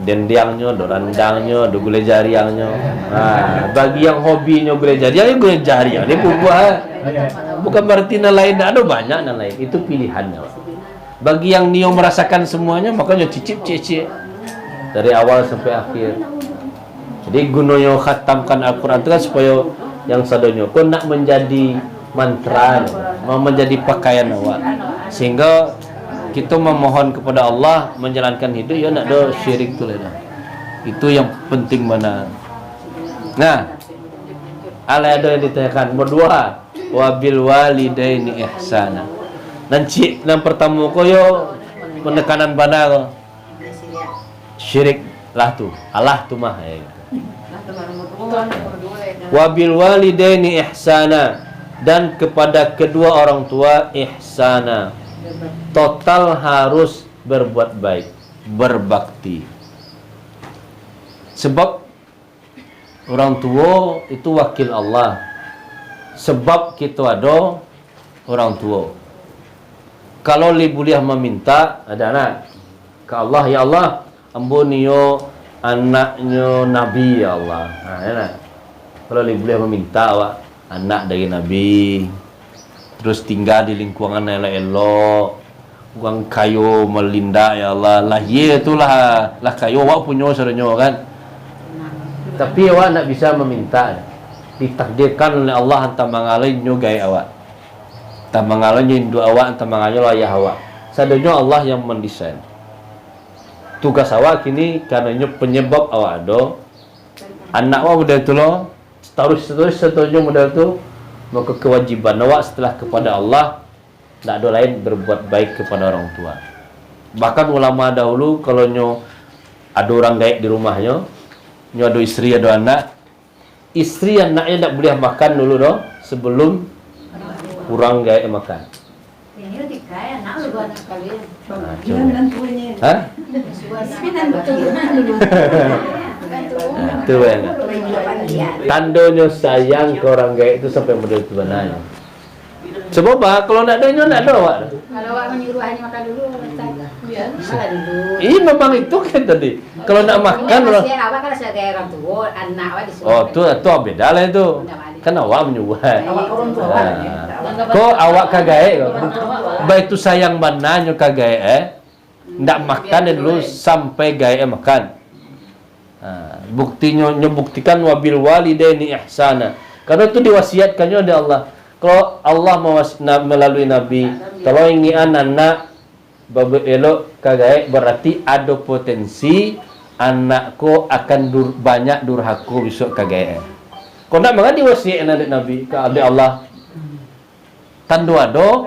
dendiangnya, randangnya, gulai jariangnya. Bagi yang hobinya gulai jariang, gulai jariang ini bukan berarti lain, ada banyak lain. Itu pilihannya. Bagi yang nio merasakan semuanya, makanya cicip dari awal sampai akhir. Jadi gunanya khatamkan Al-Quran itu kan supaya yang sadonyo pun nak menjadi mantra, mau menjadi pakaian awak, sehingga kita memohon kepada Allah menjalankan hidup ya nak ada syirik tu lah. Itu yang penting mana. Nah, ada yang ditanyakan berdua wabil walidaini ihsana. Dan pertama ko yo penekanan pada syirik Lah tu, Allah tu mah. Nah, teman nomor 2. Wabil walidaini ihsana, dan kepada kedua orang tua ihsana. Total harus berbuat baik, berbakti. Sebab orang tua itu wakil Allah. Sebab kita ada orang tua. Kalau boleh meminta, ada anak ke Allah, ya Allah, ambunio anaknya Nabi, ya Allah. Nah, ya. Kalau boleh meminta awak anak dari Nabi, terus tinggal di lingkungan elok-elok, uang kayu melinda, ya Allah. Lah ye itulah lah kayu awak punya sebenarnya kan. Tapi awak nak bisa meminta, ditakdirkan oleh Allah hantar mangalai nyogai awak, hantar mangalai nyendu awak, hantar mangalai ayah awak. Sadanya Allah yang mendesain. Tugas awak kini karenanya penyebab awak ada anak awak model tu lo, terus setuju model tu, maka kewajiban awak setelah kepada Allah tak ada lain berbuat baik kepada orang tua. Bahkan ulama dahulu kalau nyo ada orang gaib di rumahnya, nyo ada istri ada anak, istri anaknya tak boleh makan dulu doh sebelum orang gaib makan. Ini udah kaya, nak lu buat kalian. Gila menantunya. Hah? Minan betul dulu. Itu kan. Tandanya sayang ke orang gaib itu sampai model itu benarnya. Sebab apa? Kalau nak ada nyo nak ada awak. Kalau awak menyuruh hanya makan dulu, biar makan dulu. Iya memang itu kan tadi. Kalau nak makan orang. Awak kan sebagai orang tua, anak awak disuruh. Oh, tu beda lah itu. Kan awak menyuruh. Awak orang tua awak. Kau awak kagae kau. Baik tu sayang bananya kagae ndak makan dulu sampai gae makan. Buktinya nyebuktikan wabil walidaini ihsana. Karena itu diwasiatkannya oleh Allah. Kalau Allah melalui Nabi, kalau ingin anak elok kagae berarti ada potensi anakku akan banyak durhaka besok kagae. Kau nak mana diwasiatkan oleh Nabi ke Allah? Tandu ado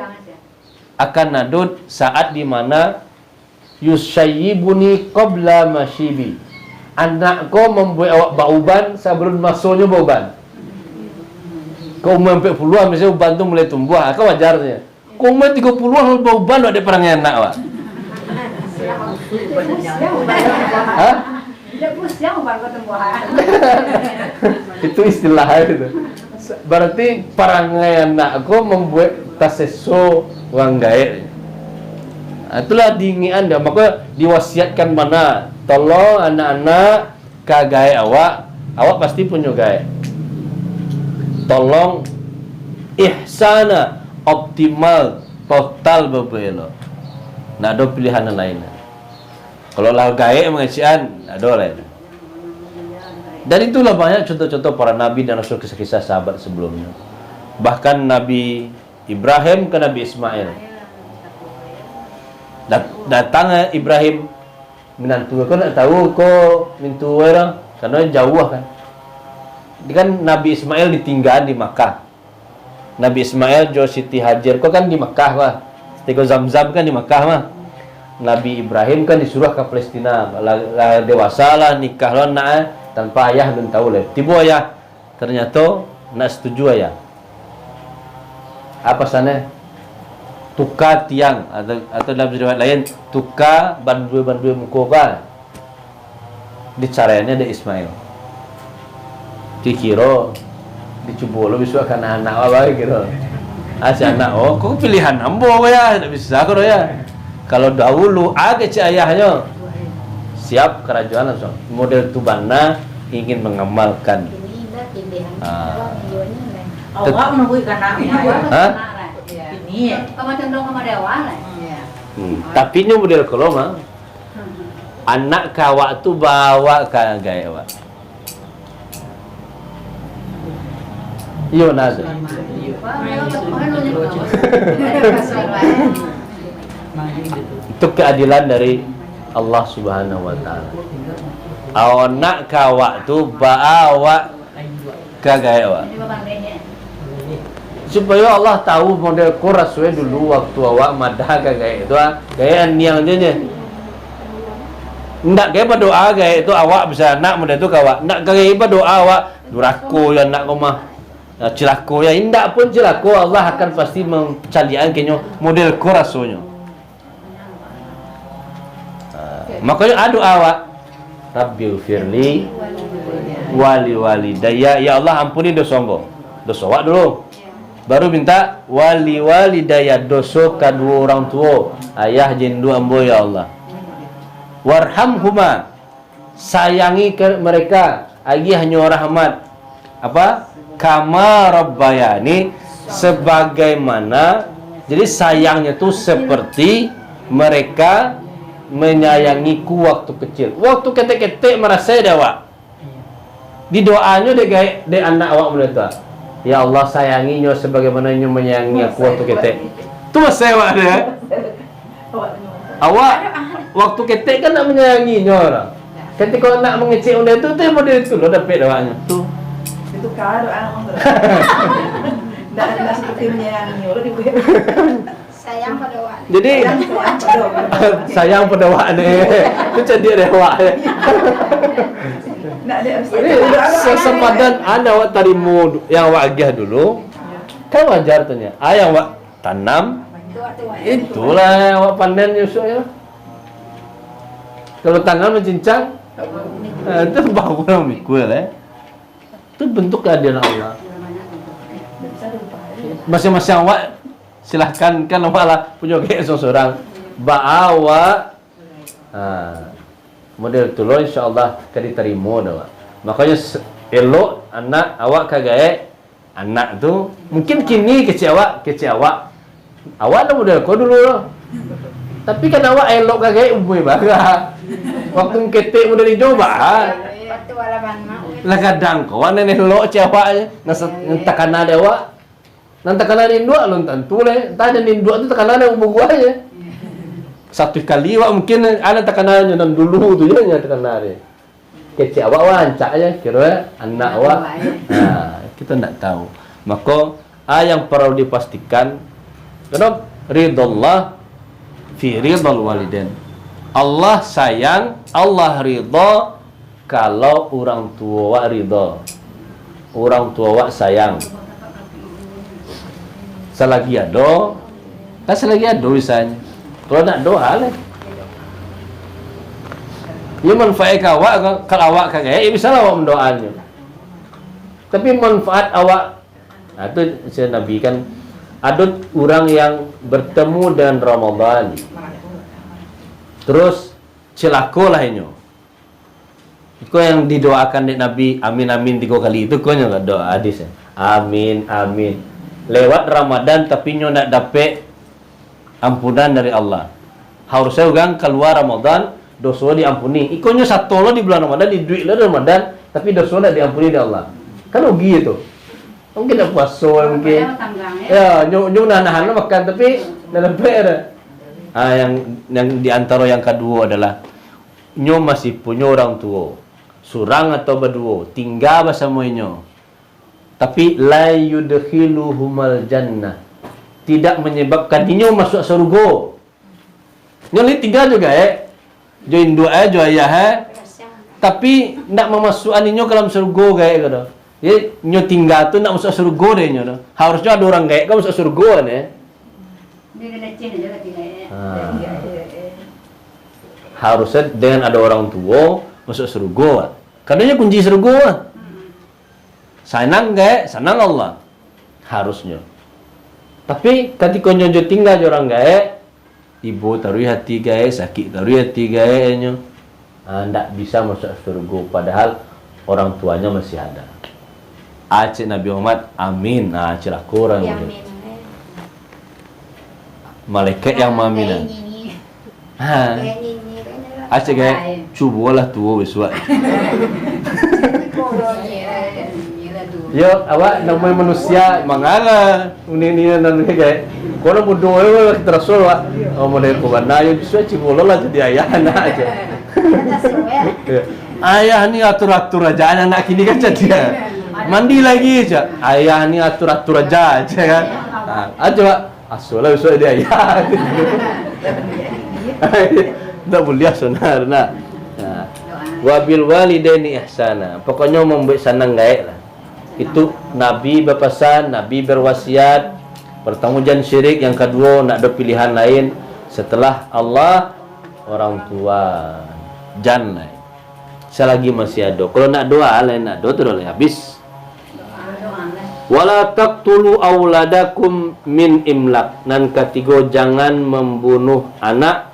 akan nadud saat di mana yusayyibuni qabla mashibi. Anakku membuat awak bauban sebelum masuknya bauban. Kau umur 40-an misalnya uban tu mulai tumbuh, kan wajarnya. Kau umur 30-an bauban ada perangnya anak awak. Hah? Tidak pusing baru ketumbuhan. Itu istilah itu. Berarti perangai anakku membuat taseso wang gaib. Itulah diingian dia. Maka diwasiatkan mana? Tolong anak-anak kagaib awak pasti punya gaib. Tolong ihsana, optimal, total berbelo. Nak ada pilihan lain. Kalau lah gaib mengasihan, ada lain. Dan itulah banyak contoh-contoh para nabi dan rasul kisah-kisah sahabat sebelumnya. Bahkan Nabi Ibrahim ke Nabi Ismail. Datang Ibrahim menantu. Kau nak tahu kau mintu orang karena jauh kan. Kan Nabi Ismail ditinggal di Makkah. Nabi Ismail jo Siti Hajar kau kan di Makkah mah. Teko Zam-Zam kan di Makkah mah. Nabi Ibrahim kan disuruh ke Palestina. Lah dewasa lah nikah lah nak tanpa ayah dan tahu lah. Tiba ayah ternyata nak setuju ayah. Apa sana? Tukar tiang atau dalam riwayat lain tukar bandul muka dicaranya ada Ismail. Dikira dicuba lo besok akan anak apa gitu. Asal anak kok pilihan ambo ya, tak bisa kau ya. Kalau dahulu ada ayahnya siap kerajaan langsung. Model Tubana ingin mengamalkan. Awak menunggu anaknya. Hah? Ini ya. Kamu cenderung sama dewa lah. Tapi ini model kalau mah anak kawak tu bawa ke gaya awak. Yo nada. Itu keadilan dari Allah Subhanahu wa taala. Anak kawak tu bawa ke gaya awak. Supaya Allah tahu model koraswe dulu waktu awak madah ke gaya itu gaya niang aja nya. Ndak kayak berdoa kayak itu awak bisa anak muda itu kawak. Ndak kayak berdoa awak durako ya nak rumah. Cilako ya indak pun cilako Allah akan pasti mencalian kenyo model ko rasonyo. Makanya adu awak Rabbil firli wali walidayya, ya Allah ampuni dosa awak dulu. Baru minta wali walidayya, dosa kedua orang tua, ayah jendu ambo ya Allah. Warhamhuma, sayangi ke mereka, ayah hanya rahmat. Apa? Kama rabbayani, sebagaimana. Jadi sayangnya itu seperti mereka menyayangiku waktu kecil. Waktu ketek-ketek merasa dia awak. Di doanya dia anak awak mulai. Ya Allah sayanginya sebagaimana nyo menyayangi aku waktu ketek. Tu masa awak dia. Awak waktu ketek kan nak menyayanginya orang. Ketika nak mengecek benda itu model itu lo dapat awaknya. Tu. Itu kado anak Tidak seperti menyayangi lo di Sayang pada awak. Jadi sayang pada awak ni. Tu jadi awak. Ini sesempadan anda awak tarimu yang awak agih dulu. Kan wajar tanya. Yang awak tanam itulah awak panen Yusuf ya. Kalau tanam mencincang itu bau orang mikul ya. Itu bentuk keadilan Allah. Masing-masing awak silahkan kan awak lah punya kayak seorang bawa model tu lo insyaallah akan diterima dah. Makanya elok anak awak kagak anak tu mungkin kini kecil awak dah model kau dulu lo. Tapi kan awak elok kagak umui baga. Waktu ketek model dicoba. Waktu walaban mak. Lah kadang kau nenek elok cewek aja. Nentakan ada awak. Nentakan ada induk lo tentu le. Entah ada induk tu tekanan ada umur gua aja. Satu kali awak mungkin ada tekanannya dan dulu tu je nya tekanan dia. Kecil awak wancak aja kira anak awak. Kita tak tahu. Maka yang perlu dipastikan kenapa ridallah fi ridal walidain. Allah sayang, Allah ridha kalau orang tua awak ridha. Orang tua awak sayang. Selagi ada, misalnya. Kalau nak doa lah. Ya manfaat awak kalau awak kagak, bisa lah awak mendoanya. Tapi manfaat awak, itu saya Nabi kan ada orang yang bertemu dengan Ramadan. Terus celaka lah ini. Itu yang didoakan di Nabi, amin amin 3 kali itu kau nggak doa hadis ya. Amin amin. Lewat Ramadan tapi nyo nak dapat ampunan dari Allah. Harusnya orang keluar Ramadan dosa diampuni. Ikonnya satu lo di bulan Ramadan, di duit lo di Ramadan, tapi dosa dah diampuni dari Allah. Kan rugi itu. Mungkin dah puasa mungkin. Ya, nyo nahan makan tapi dah dapat dah. Yang di antara yang kedua adalah nyo masih punya orang tua. Surang atau berdua, tinggal bersama nyo. Tapi la yudkhiluhumal jannah. Tidak menyebabkan dia masuk surga. Nyo ni tinggal juga join doa jo ayah tapi nak memasukkan dia ke dalam surga kayak gitu. Jadi nyo tinggal tu nak masuk surga deh nyo. Harusnya ada orang kayak kau masuk surga ni. Dia kena cina juga tidak. Harusnya dengan ada orang tua masuk surga. Katanya kunci surga. Senang gak? Senang Allah. Harusnya. Tapi ketika nyojo tinggal orang gak, ibu taruh hati gak, sakit taruh hati gak nyo. Ndak bisa masuk surga padahal orang tuanya masih ada. Acik Nabi Muhammad, amin. Celah kurang. Malaikat yang maminan. Acik gak, cubalah tua besok. Yo, awak namanya manusia mangala ini dan kayak kalau bodoh itu terasul awak model kubana yo justru cibolo lah jadi ayah anak aja. Ayah ni atur-atur aja anak kini kan jadi mandi lagi aja. Ayah ni atur-atur aja kan. Aja asul lah besok dia ayah. Tak boleh senar nak. Wabil walidaini ihsana. Pokoknya membuat senang gaek lah. Itu Nabi berpesan, Nabi berwasiat, pertama jangan syirik, yang kedua nak ada pilihan lain setelah Allah, orang tua. Jangan lain. Selagi masih ada. Kalau nak doa lain, nak doa tu dah habis. Wala taqtulu auladakum min imlak. Dan ketiga, jangan membunuh anak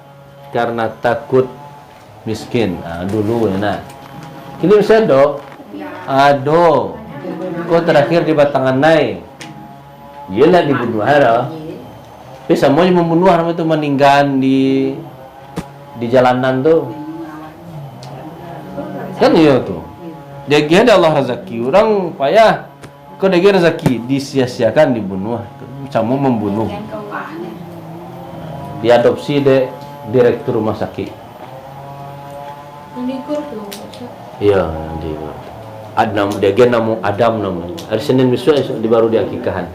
karena takut miskin. Dulu ya nak. Kini masih ada. Ada. Kau terakhir di Batangan naik. Dia lah dibunuh hara. Tapi semuanya membunuh orang itu meninggal di jalanan tu. Kan iya tu. Dia ada Allah rezeki. Orang payah. Kau dah kira rezeki disia-siakan dibunuh. Sama membunuh. Diadopsi de direktur rumah sakit. Iya, nanti. Adam, dia nama Adam namanya. Hari Senin besok di baru dia akikahan.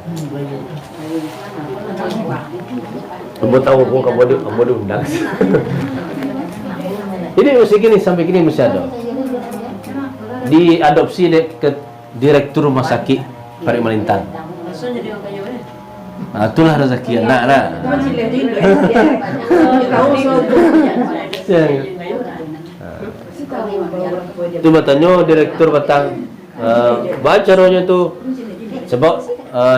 Kamu tahu pun kamu diundang. Ini masih gini sampai gini masih ada. Diadopsi ke direktur rumah sakit Parik Melintang. Nah, itulah rezeki anak lah. Itu bertanya direktur Batang, caranya tu sebab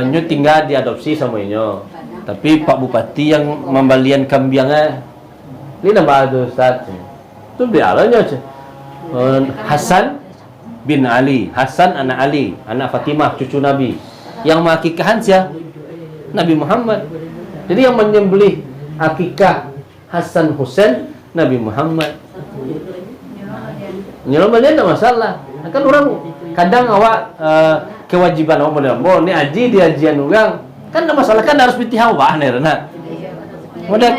nyu tinggal diadopsi sama nyu. Tapi Pak Bupati yang membalian kambingnya, ini nama tu Ustaz. Tu dia alanya Hasan bin Ali, Hasan anak Ali, anak Fatimah cucu Nabi. Yang mengakikahkan siapa? Nabi Muhammad. Jadi yang menyembelih akikah Hasan Husain Nabi Muhammad. Nyelom dia tak masalah. Kan orang kadang awak kewajiban awak modal. Ni aji dia ajian orang. Kan tak masalah, kan harus piti hawa nih Rena. Modal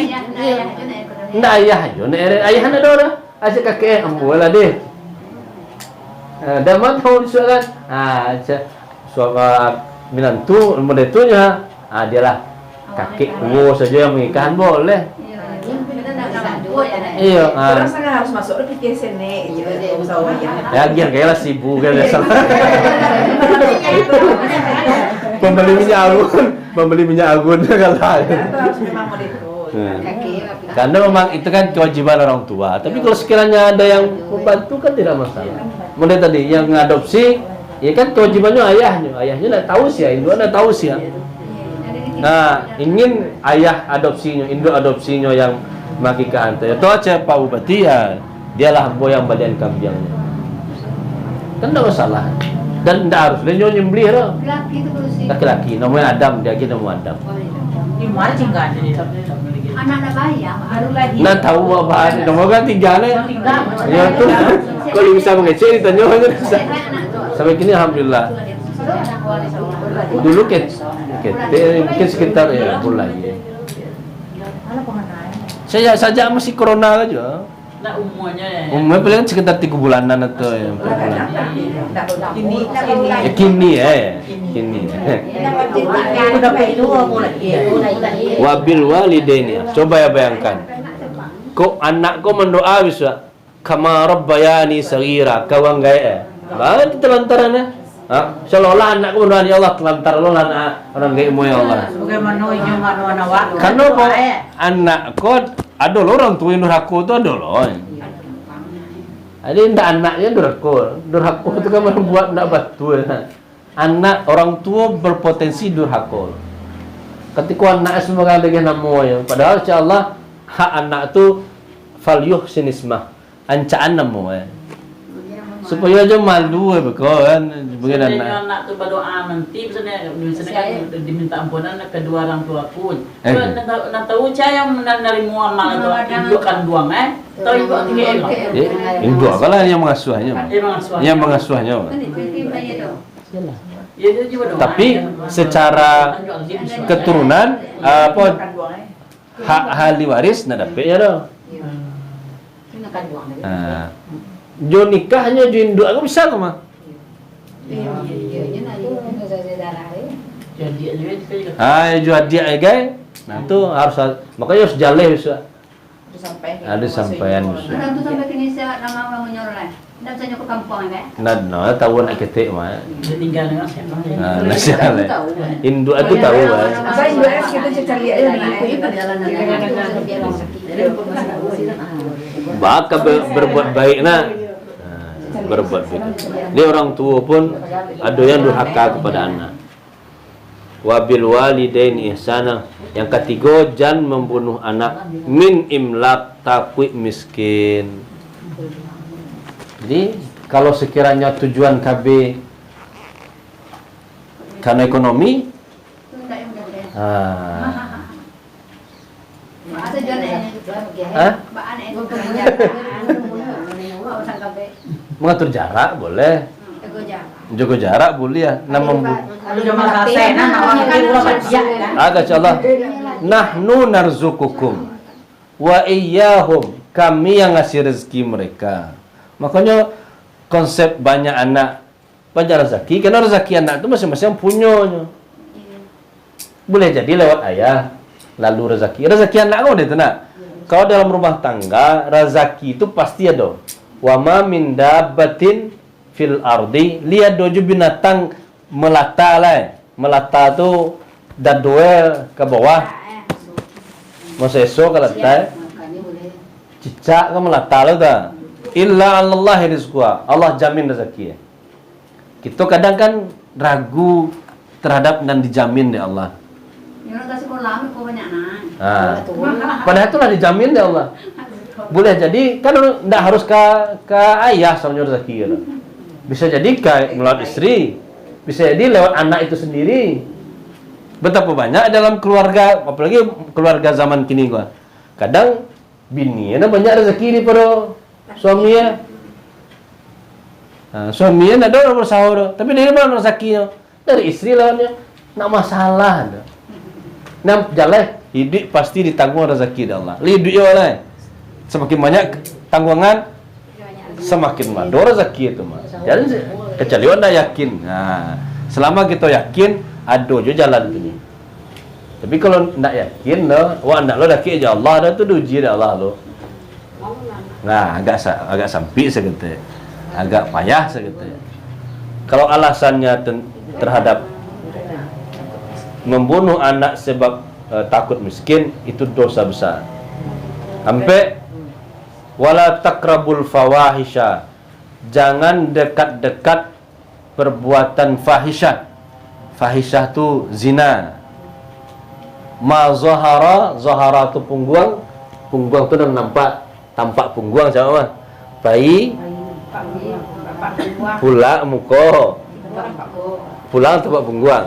ndak ayah aja. Ayah anda dah. Asyik kakek ambo lah deh. Dah tahu disuakan. Suaka minantu modal tunya. Dia lah kakek saja yang mengikahan boleh. Iya, orang sangat harus masuk ke PTSN gitu, ya kayaklah sibuk kan biasa. Pembeli minyak agun kalau harus memang mau itu. Karena memang itu kan kewajiban orang tua. Tapi kalau sekiranya ada yang membantu kan tidak masalah. Mulai tadi yang mengadopsi, ya kan kewajibannya ayahnya. Ayahnya nak tahu sih, induk nak tahu sih. Nah, ingin ayah adopsinya, induk adopsinya yang makikahan tu. Itu aja Pak Bupati ya, dialah boy yang balian kambingnya. Kan tak masalah. Dan tidak harus dia nyembelih dah. Laki-laki, namanya Adam, dia kira nama Adam. Di mana tinggal jadi Anak bayar, baru lagi. Nah tahu apa ada, nama kan tinggalnya. Ya tu. Kalau bisa mengecek ditanya aja. Sampai kini alhamdulillah. Dulu mungkin sekitar ya bulan ya. Saya saja masih corona aja. Nah umurnya Umumnya paling sekitar 3 bulanan atau ya. Kini. Wabil walidaini. Coba ya bayangkan. Kok anak kau mendoa bisa kama rabbayani saghira kawang gaya. Baik telantarannya. Seolah anak kau mendoa ya Allah telantar lo orang gaya mu ya Allah. Bagaimana ini mana Karena kau anak kau ada orang tua yang durhaka tu ada loh. Ada indah anaknya durhaka itu kan membuat nak betul. Anak orang tua berpotensi durhaka. Ketika anak semua kan dengan namanya, padahal insyaallah hak anak tu falyuhsin ismah, ancaan namanya. Supaya aja malu kan Sebenarnya anak tu berdoa nanti misalnya kan diminta ampunan kedua orang tua pun. Nak tahu saya menerima amal tu ibu kandung tahu ibu tinggal. Ibu apalah yang mengasuhnya. Yang mengasuhnya. Tapi secara keturunan apa hak ahli waris nak dapat ya dah. Jo nikahnya jo induk aku bisa ke mah? Jo adik guys. Nah tu harus makanya harus jaleh bisa. Ada sampaian besok. Orang tu sampai kini saya nama orang menyorlah. Tidak bisa nyokok kampung kan? Nah, tahu nak ketik mah. Dia tinggal dengan siapa? Nasihat lah. Induk itu tahu lah. Saya juga kita cari aja Mengikuti perjalanan Maka berbuat baik nak. Berbuat baik. Dia orang tua pun ada yang durhaka kepada anak. Wabil walidain ihsana. Yang ketiga, jangan membunuh anak. Min imlak, takut miskin. Jadi kalau sekiranya tujuan KB karena ekonomi, Ada jual mengatur jarak boleh, jaga jarak boleh ya. Kalau cuma kasena, awak kerja kan? Agak Allah. Nahnu narzukukum wa iyyahum. Kami yang ngasih rezeki mereka. Makanya konsep banyak anak banyak rezeki, karena rezeki anak itu masing-masing punyanya. Boleh jadi lewat ayah, lalu rezeki anak kau itu nak. Kalau dalam rumah tangga, rezeki itu pasti ada. Wa ma min dabbatin fil ardi, lihat doju binatang melata lah. Melata tu dadoel ke bawah. Masa esok kalau letak cicak ke melata lah dah. Illa Allah rizqah. Allah jamin rezeki. Kita kadang kan ragu terhadap dan dijamin oleh Allah. Padahal itulah dijamin oleh Allah. Boleh jadi kan tidak harus ke ayah soalnya rezeki gitu. Bisa jadi melalui istri, bisa jadi lewat anak itu sendiri. Betapa banyak dalam keluarga, apalagi keluarga zaman kini gua. Kadang bininya banyak rezeki daripada suaminya. Suaminya ada orang bersahur, tapi dari mana rezekinya? Dari istri lawannya. Nak masalah. Nah, jalan hidup pasti ditanggung rezeki dari Allah. Hidup ya Allah. Semakin banyak tanggungan, semakin banyak rezeki itu mah. Jadi kecuali anda yakin. Nah, selama kita yakin, ada je jalan ini. Tapi kalau tidak yakin, anda lo yakin aja Allah ada tu uji dari Allah lo. Nah, agak sampik segitu, agak payah segitu. Kalau alasannya terhadap membunuh anak sebab takut miskin, itu dosa besar. Sampai wala takrabul fawahisha, jangan dekat-dekat perbuatan fahisyah. Fahisyah tu zina. Ma zahara tu pungguang tu dah nampak. Tampak pungguang siapa mah? Bayi pula muka. Pulang tampak pungguang.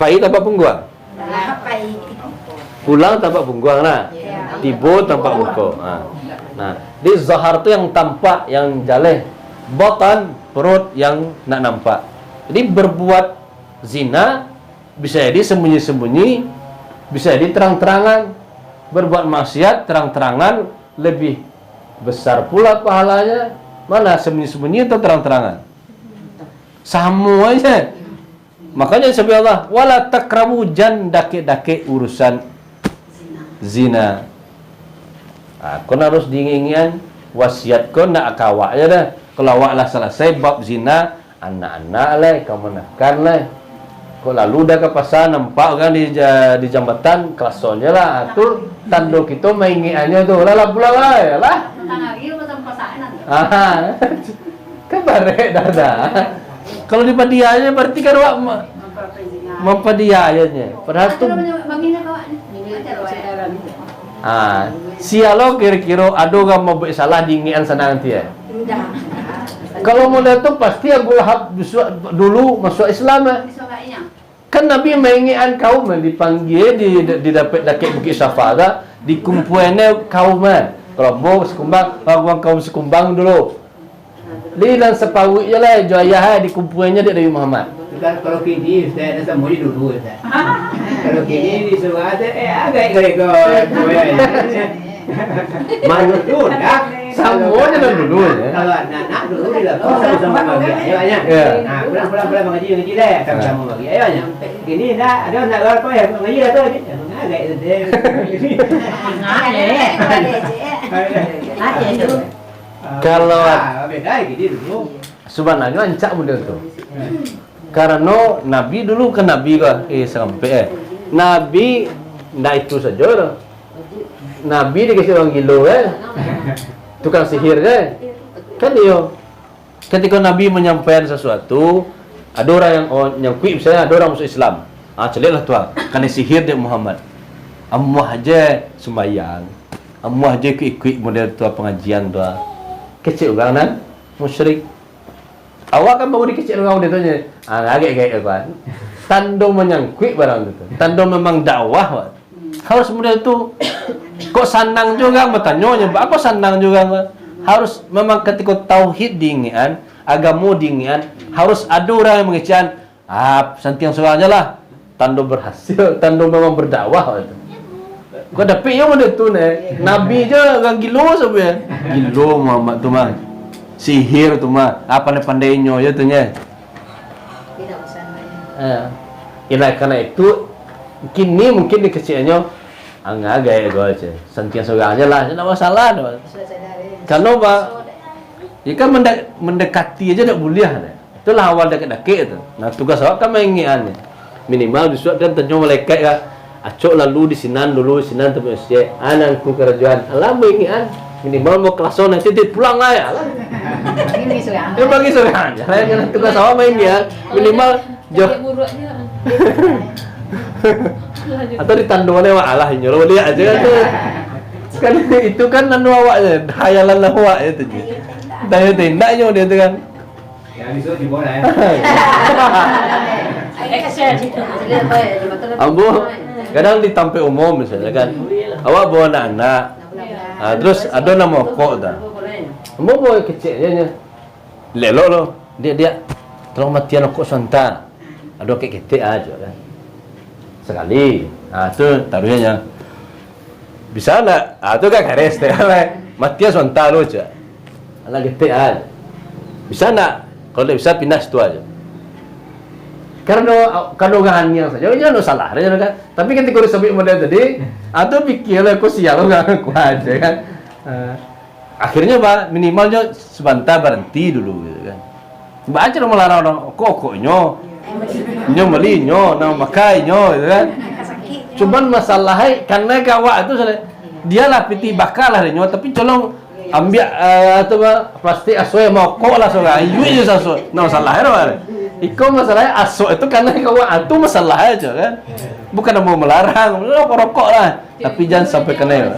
Bayi tampak pungguang. Pulang tampak pungguang lah. Tibo tampak muka. Nah, di zahar tu yang tampak, yang jaleh. Batan, perut yang nak nampak. Jadi berbuat zina bisa jadi sembunyi-sembunyi, bisa jadi terang-terangan. Berbuat maksiat terang-terangan lebih besar pula pahalanya. Mana sembunyi-sembunyi atau terang-terangan? Sama aja. Makanya sebab Allah, wala takrabu jan dake-dake urusan zina. Kau harus diinginkan wasiat kau nak akawak aja dah. Kalau awak lah selesai bab zina, anak-anak lah kau menekan lah. Kau lalu dah ke pasar nampak kan di jambatan klasonya lah. Tu tanda kita menginginkannya tu. Lah pulang lah. Kan barek dah. Kalau di padianya berarti kan awak mempadianya. Padahal tu sialo kira-kira ada orang mau buat salah diinginkan sana nanti ya. Kalau model tu pasti Abu Lahab dulu masuk Islam ya. Kan Nabi menginginkan kaum dipanggil didapat dekat Bukit Safa dah dikumpulannya kaum kelompok sekumbang, kaum sekumbang dulu. Di dan sepawik je lah jaya dikumpulannya dia Nabi Muhammad. Kalau kini saya dah semua dulu Ustaz. Kalau kini disuruh ada agak mana tu dah Semuanya dah dulu ya. Kalau anak dulu dia sama bagi ayahnya. Nah, pulang mengaji dah sama bagi ayahnya. Kini dah ada nak apa ya mengaji dah tu. Agak itu deh. Kalau beda gitu dulu. subhanallah ancak model tu. Karena Nabi dulu kan Nabi kah sampai Nabi ndak itu saja lah. Nabi dikasih orang gilo tukang sihir kan dia. Ketika Nabi menyampaikan sesuatu, ada orang yang kuih misalnya ada orang masuk Islam. Celiklah tuan, kena sihir dia Muhammad. Amuah aja sembahyang. Amuah aja ikut model tua pengajian tua. Kecil orang nan musyrik. Awak kan baru dikecil orang dia tanya. Agak kan. Tanda menyangkut barang itu. Tanda memang dakwah. Harus model tu. Kok sanang juga bertanya, kok sanang juga. Harus memang ketika tauhid diingian, agama diingian, harus ada orang yang mengician. Santiang soalnya lah. Tanda berhasil, tanda memang berdakwah. Kau dapat yang mana tu nih? Nabi je orang gilo sebenarnya. Gilo Muhammad tu mah. Sihir tu mah. Apa ni pandainya je tu nya. Tidak usah. Ialah kerana itu kini mungkin di kecilnya agak gaya je. Santiang soalnya lah, tidak masalah. Kalau bah, ia kan mendekati aja tak boleh dah. Itulah awal dekat-dekat tu. Nah tugas awak kan mengingatnya. Minimal disuapkan tanya malaikat kan. Acok lalu di sinan dulu, sinan tempat masjid. Anakku kerajaan. Alah mengingat. Minimal mau kelason nanti dia pulang lah ya. Ini sudah. Dia bagi seorang. Jangan tugas awak main dia. Minimal jauh. Atau ditandu oleh awak alah nyuruh lihat aja kan tu. Kan itu kan nanu awak je, hayalan awak je tu je. Daya tindaknya dia tu kan. Yang disuruh di bola ya. Ambo kadang ditampil umum misalnya kan. Awak bawa anak-anak. Terus ada nama kok dah. Ambo bawa kecilnya. Lelok lo. Dia tolong matian kok santa. Ada kek-kek aja kan. Sekali. Tu taruhnya. Bisa nak? Tu kan garis teh. Matian santa lo je. Alah kek aja. Bisa nak? Kalau tak bisa pindah situ aja. Karena kandungannya saja, jangan salah, kan? Tapi ketika disebut model tadi, atau pikirlah aku sial aku aja kan. Akhirnya pak minimalnya sebentar berhenti dulu, gitu kan. Baca orang melarang orang kokoknya, belinya, nama makainya, gitu kan. Cuman masalahnya karena kawak itu dia lah piti bakal lah dia, tapi colong ambil atau plastik asoi mau kok lah soalnya, iu asoi, nama salahnya apa? Iko masalahnya asok itu karena kau itu masalah aja kan, bukan mau melarang, rokok lah, tapi jangan sampai kena.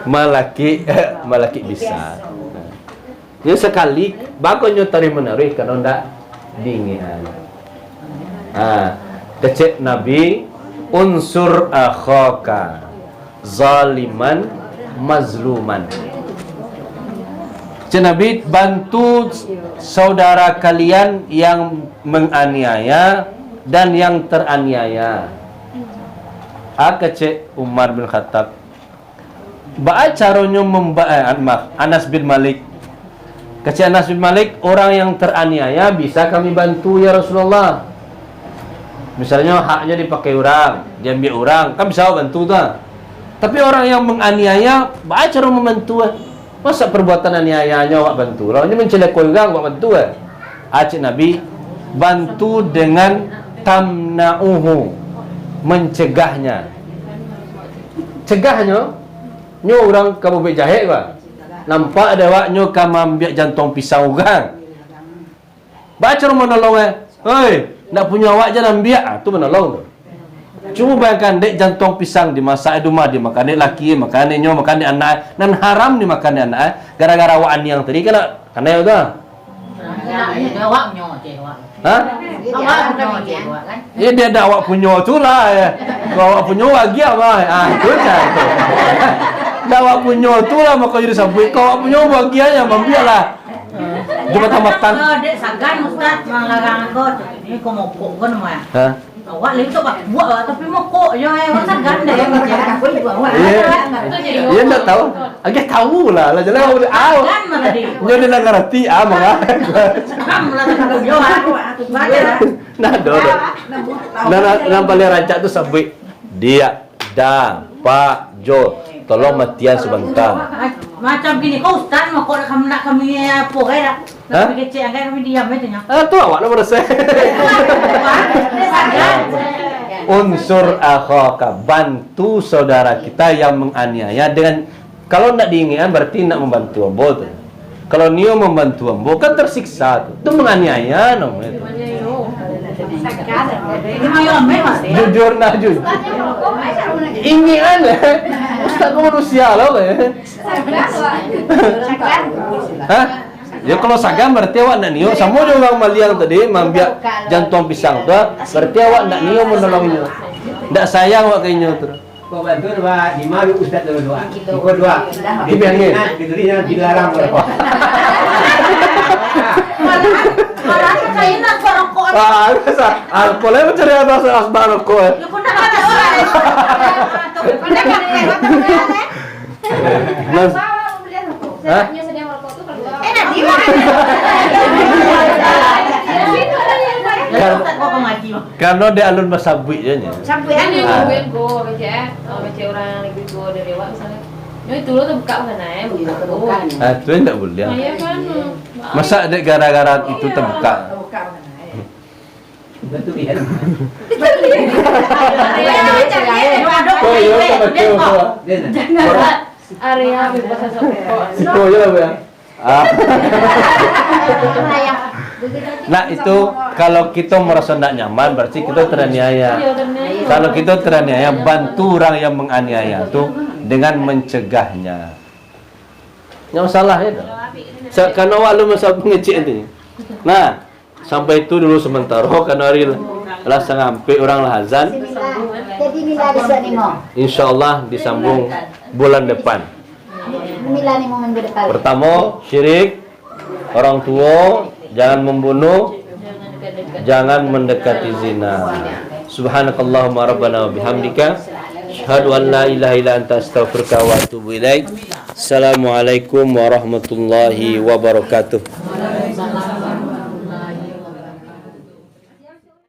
Malaki bisa. Ya sekali, bagusnya tarik menarik kalau ndak dingin. Kecek Nabi unsur akhaka zaliman mazluman. Nabi bantu saudara kalian yang menganiaya dan yang teraniaya. Kecek Umar bin Khattab. Caranya Anas bin Malik. Kecek Anas bin Malik, orang yang teraniaya bisa kami bantu ya Rasulullah. Misalnya haknya dipakai orang, diambil orang, kan bisa bantu tak? Tapi orang yang menganiaya, baca orang membantu. Masa perbuatan aniayanya awak bantu? Orangnya mencelakai orang, awak bantu. Acik Nabi, bantu dengan tamna'uhu, mencegahnya. Cegahnya, nyo orang kamu berjahit ba? Nampak ada awak nyo kamu ambil jantung pisau orang. Baca orang menolong hei, nak punya awak jangan ambil, tu menolong tu. Cuma bayangkan dek jantung pisang dimasak di rumah, dimakan dek laki, makan dek nyo, makan dek anak, dan haram dimakan dek anak. Gara-gara awak yang tadi kena ya udah. Awak nyo cewek. Hah? Awak nyo cewek kan? Ya dia ada awak punya tu lah ya. Kalau awak punya lagi apa? Itu aja itu. Dah awak punya tu lah maka jadi sabui. Kalau awak punya bagiannya membiarlah. Cuma tamatan. Dek sagan Ustaz melarang aku. Ini kau mau pukul mah. Hah? Awak lagi tu buat tapi mau kok je orang ganda yang macam Aku juga awak. Iya enggak tahu. Agak tahu lah jalan udah aw. kan mana di. Nyo dia ngerti mangga. Kamu lah tak tahu yo. Nah, do. Nah, paling rancak tu sabui dia Pak Jo, tolong matian sebentar. Macam gini, kau ustaz mau kau nak kami apa dah. Nak kecil angkat kami diam aja nya. Tu awak nak bersih. Unsur akhaka, bantu saudara kita yang menganiaya dengan kalau nak diinginkan berarti nak membantu ambo tu. Kalau Nio membantu ambo kan tersiksa tu. Itu menganiaya namanya tu. Jujur nah jujur. Inginkan Ustaz kau manusia lah Hah? Ya kalau sagam berarti awak nak Nio. Sama dia orang Maliang tadi mambiak jantung pisang tu. Berarti awak nak Nio menolongnya. Ndak sayang awak ke Nio tu. Kau bantu dua, 5 ustaz dua. Kau dua. Dibilangin. Gitu dia dilarang berapa. Malah saya nak rokok. Alkoholnya mencari asbak rokok. Ya kau nak ada orang. Kau nak Hah? Enak di mana? Karena dia alun masabui je nya. Kan yang ngomongin go baca orang lagi go dari awak misalnya. Yo itu lo terbuka mana ya begitu terbuka. Itu enggak boleh. Iya kan. Masa ada gara-gara itu terbuka. Betul ya. Oh iya betul. Area bebas asap Itu aja lah ya. Nah itu kalau kita merasa tidak nyaman berarti kita teraniaya. Kalau kita teraniaya bantu orang yang menganiaya itu dengan mencegahnya. Nggak masalah ya. Karena awak lu masa pengecek ini. Nah sampai itu dulu sementara karena hari lah sampai orang lah azan. Jadi mila bisa nih mau. Insyaallah disambung bulan depan. Mila nih mau minggu depan. Pertama syirik, orang tua jangan membunuh, jangan mendekati zina. Subhanakallahumma rabbana wa bihamdika asyhadu an la ilaha illa anta astaghfiruka wa atubu ilaik. Assalamualaikum warahmatullahi wabarakatuh.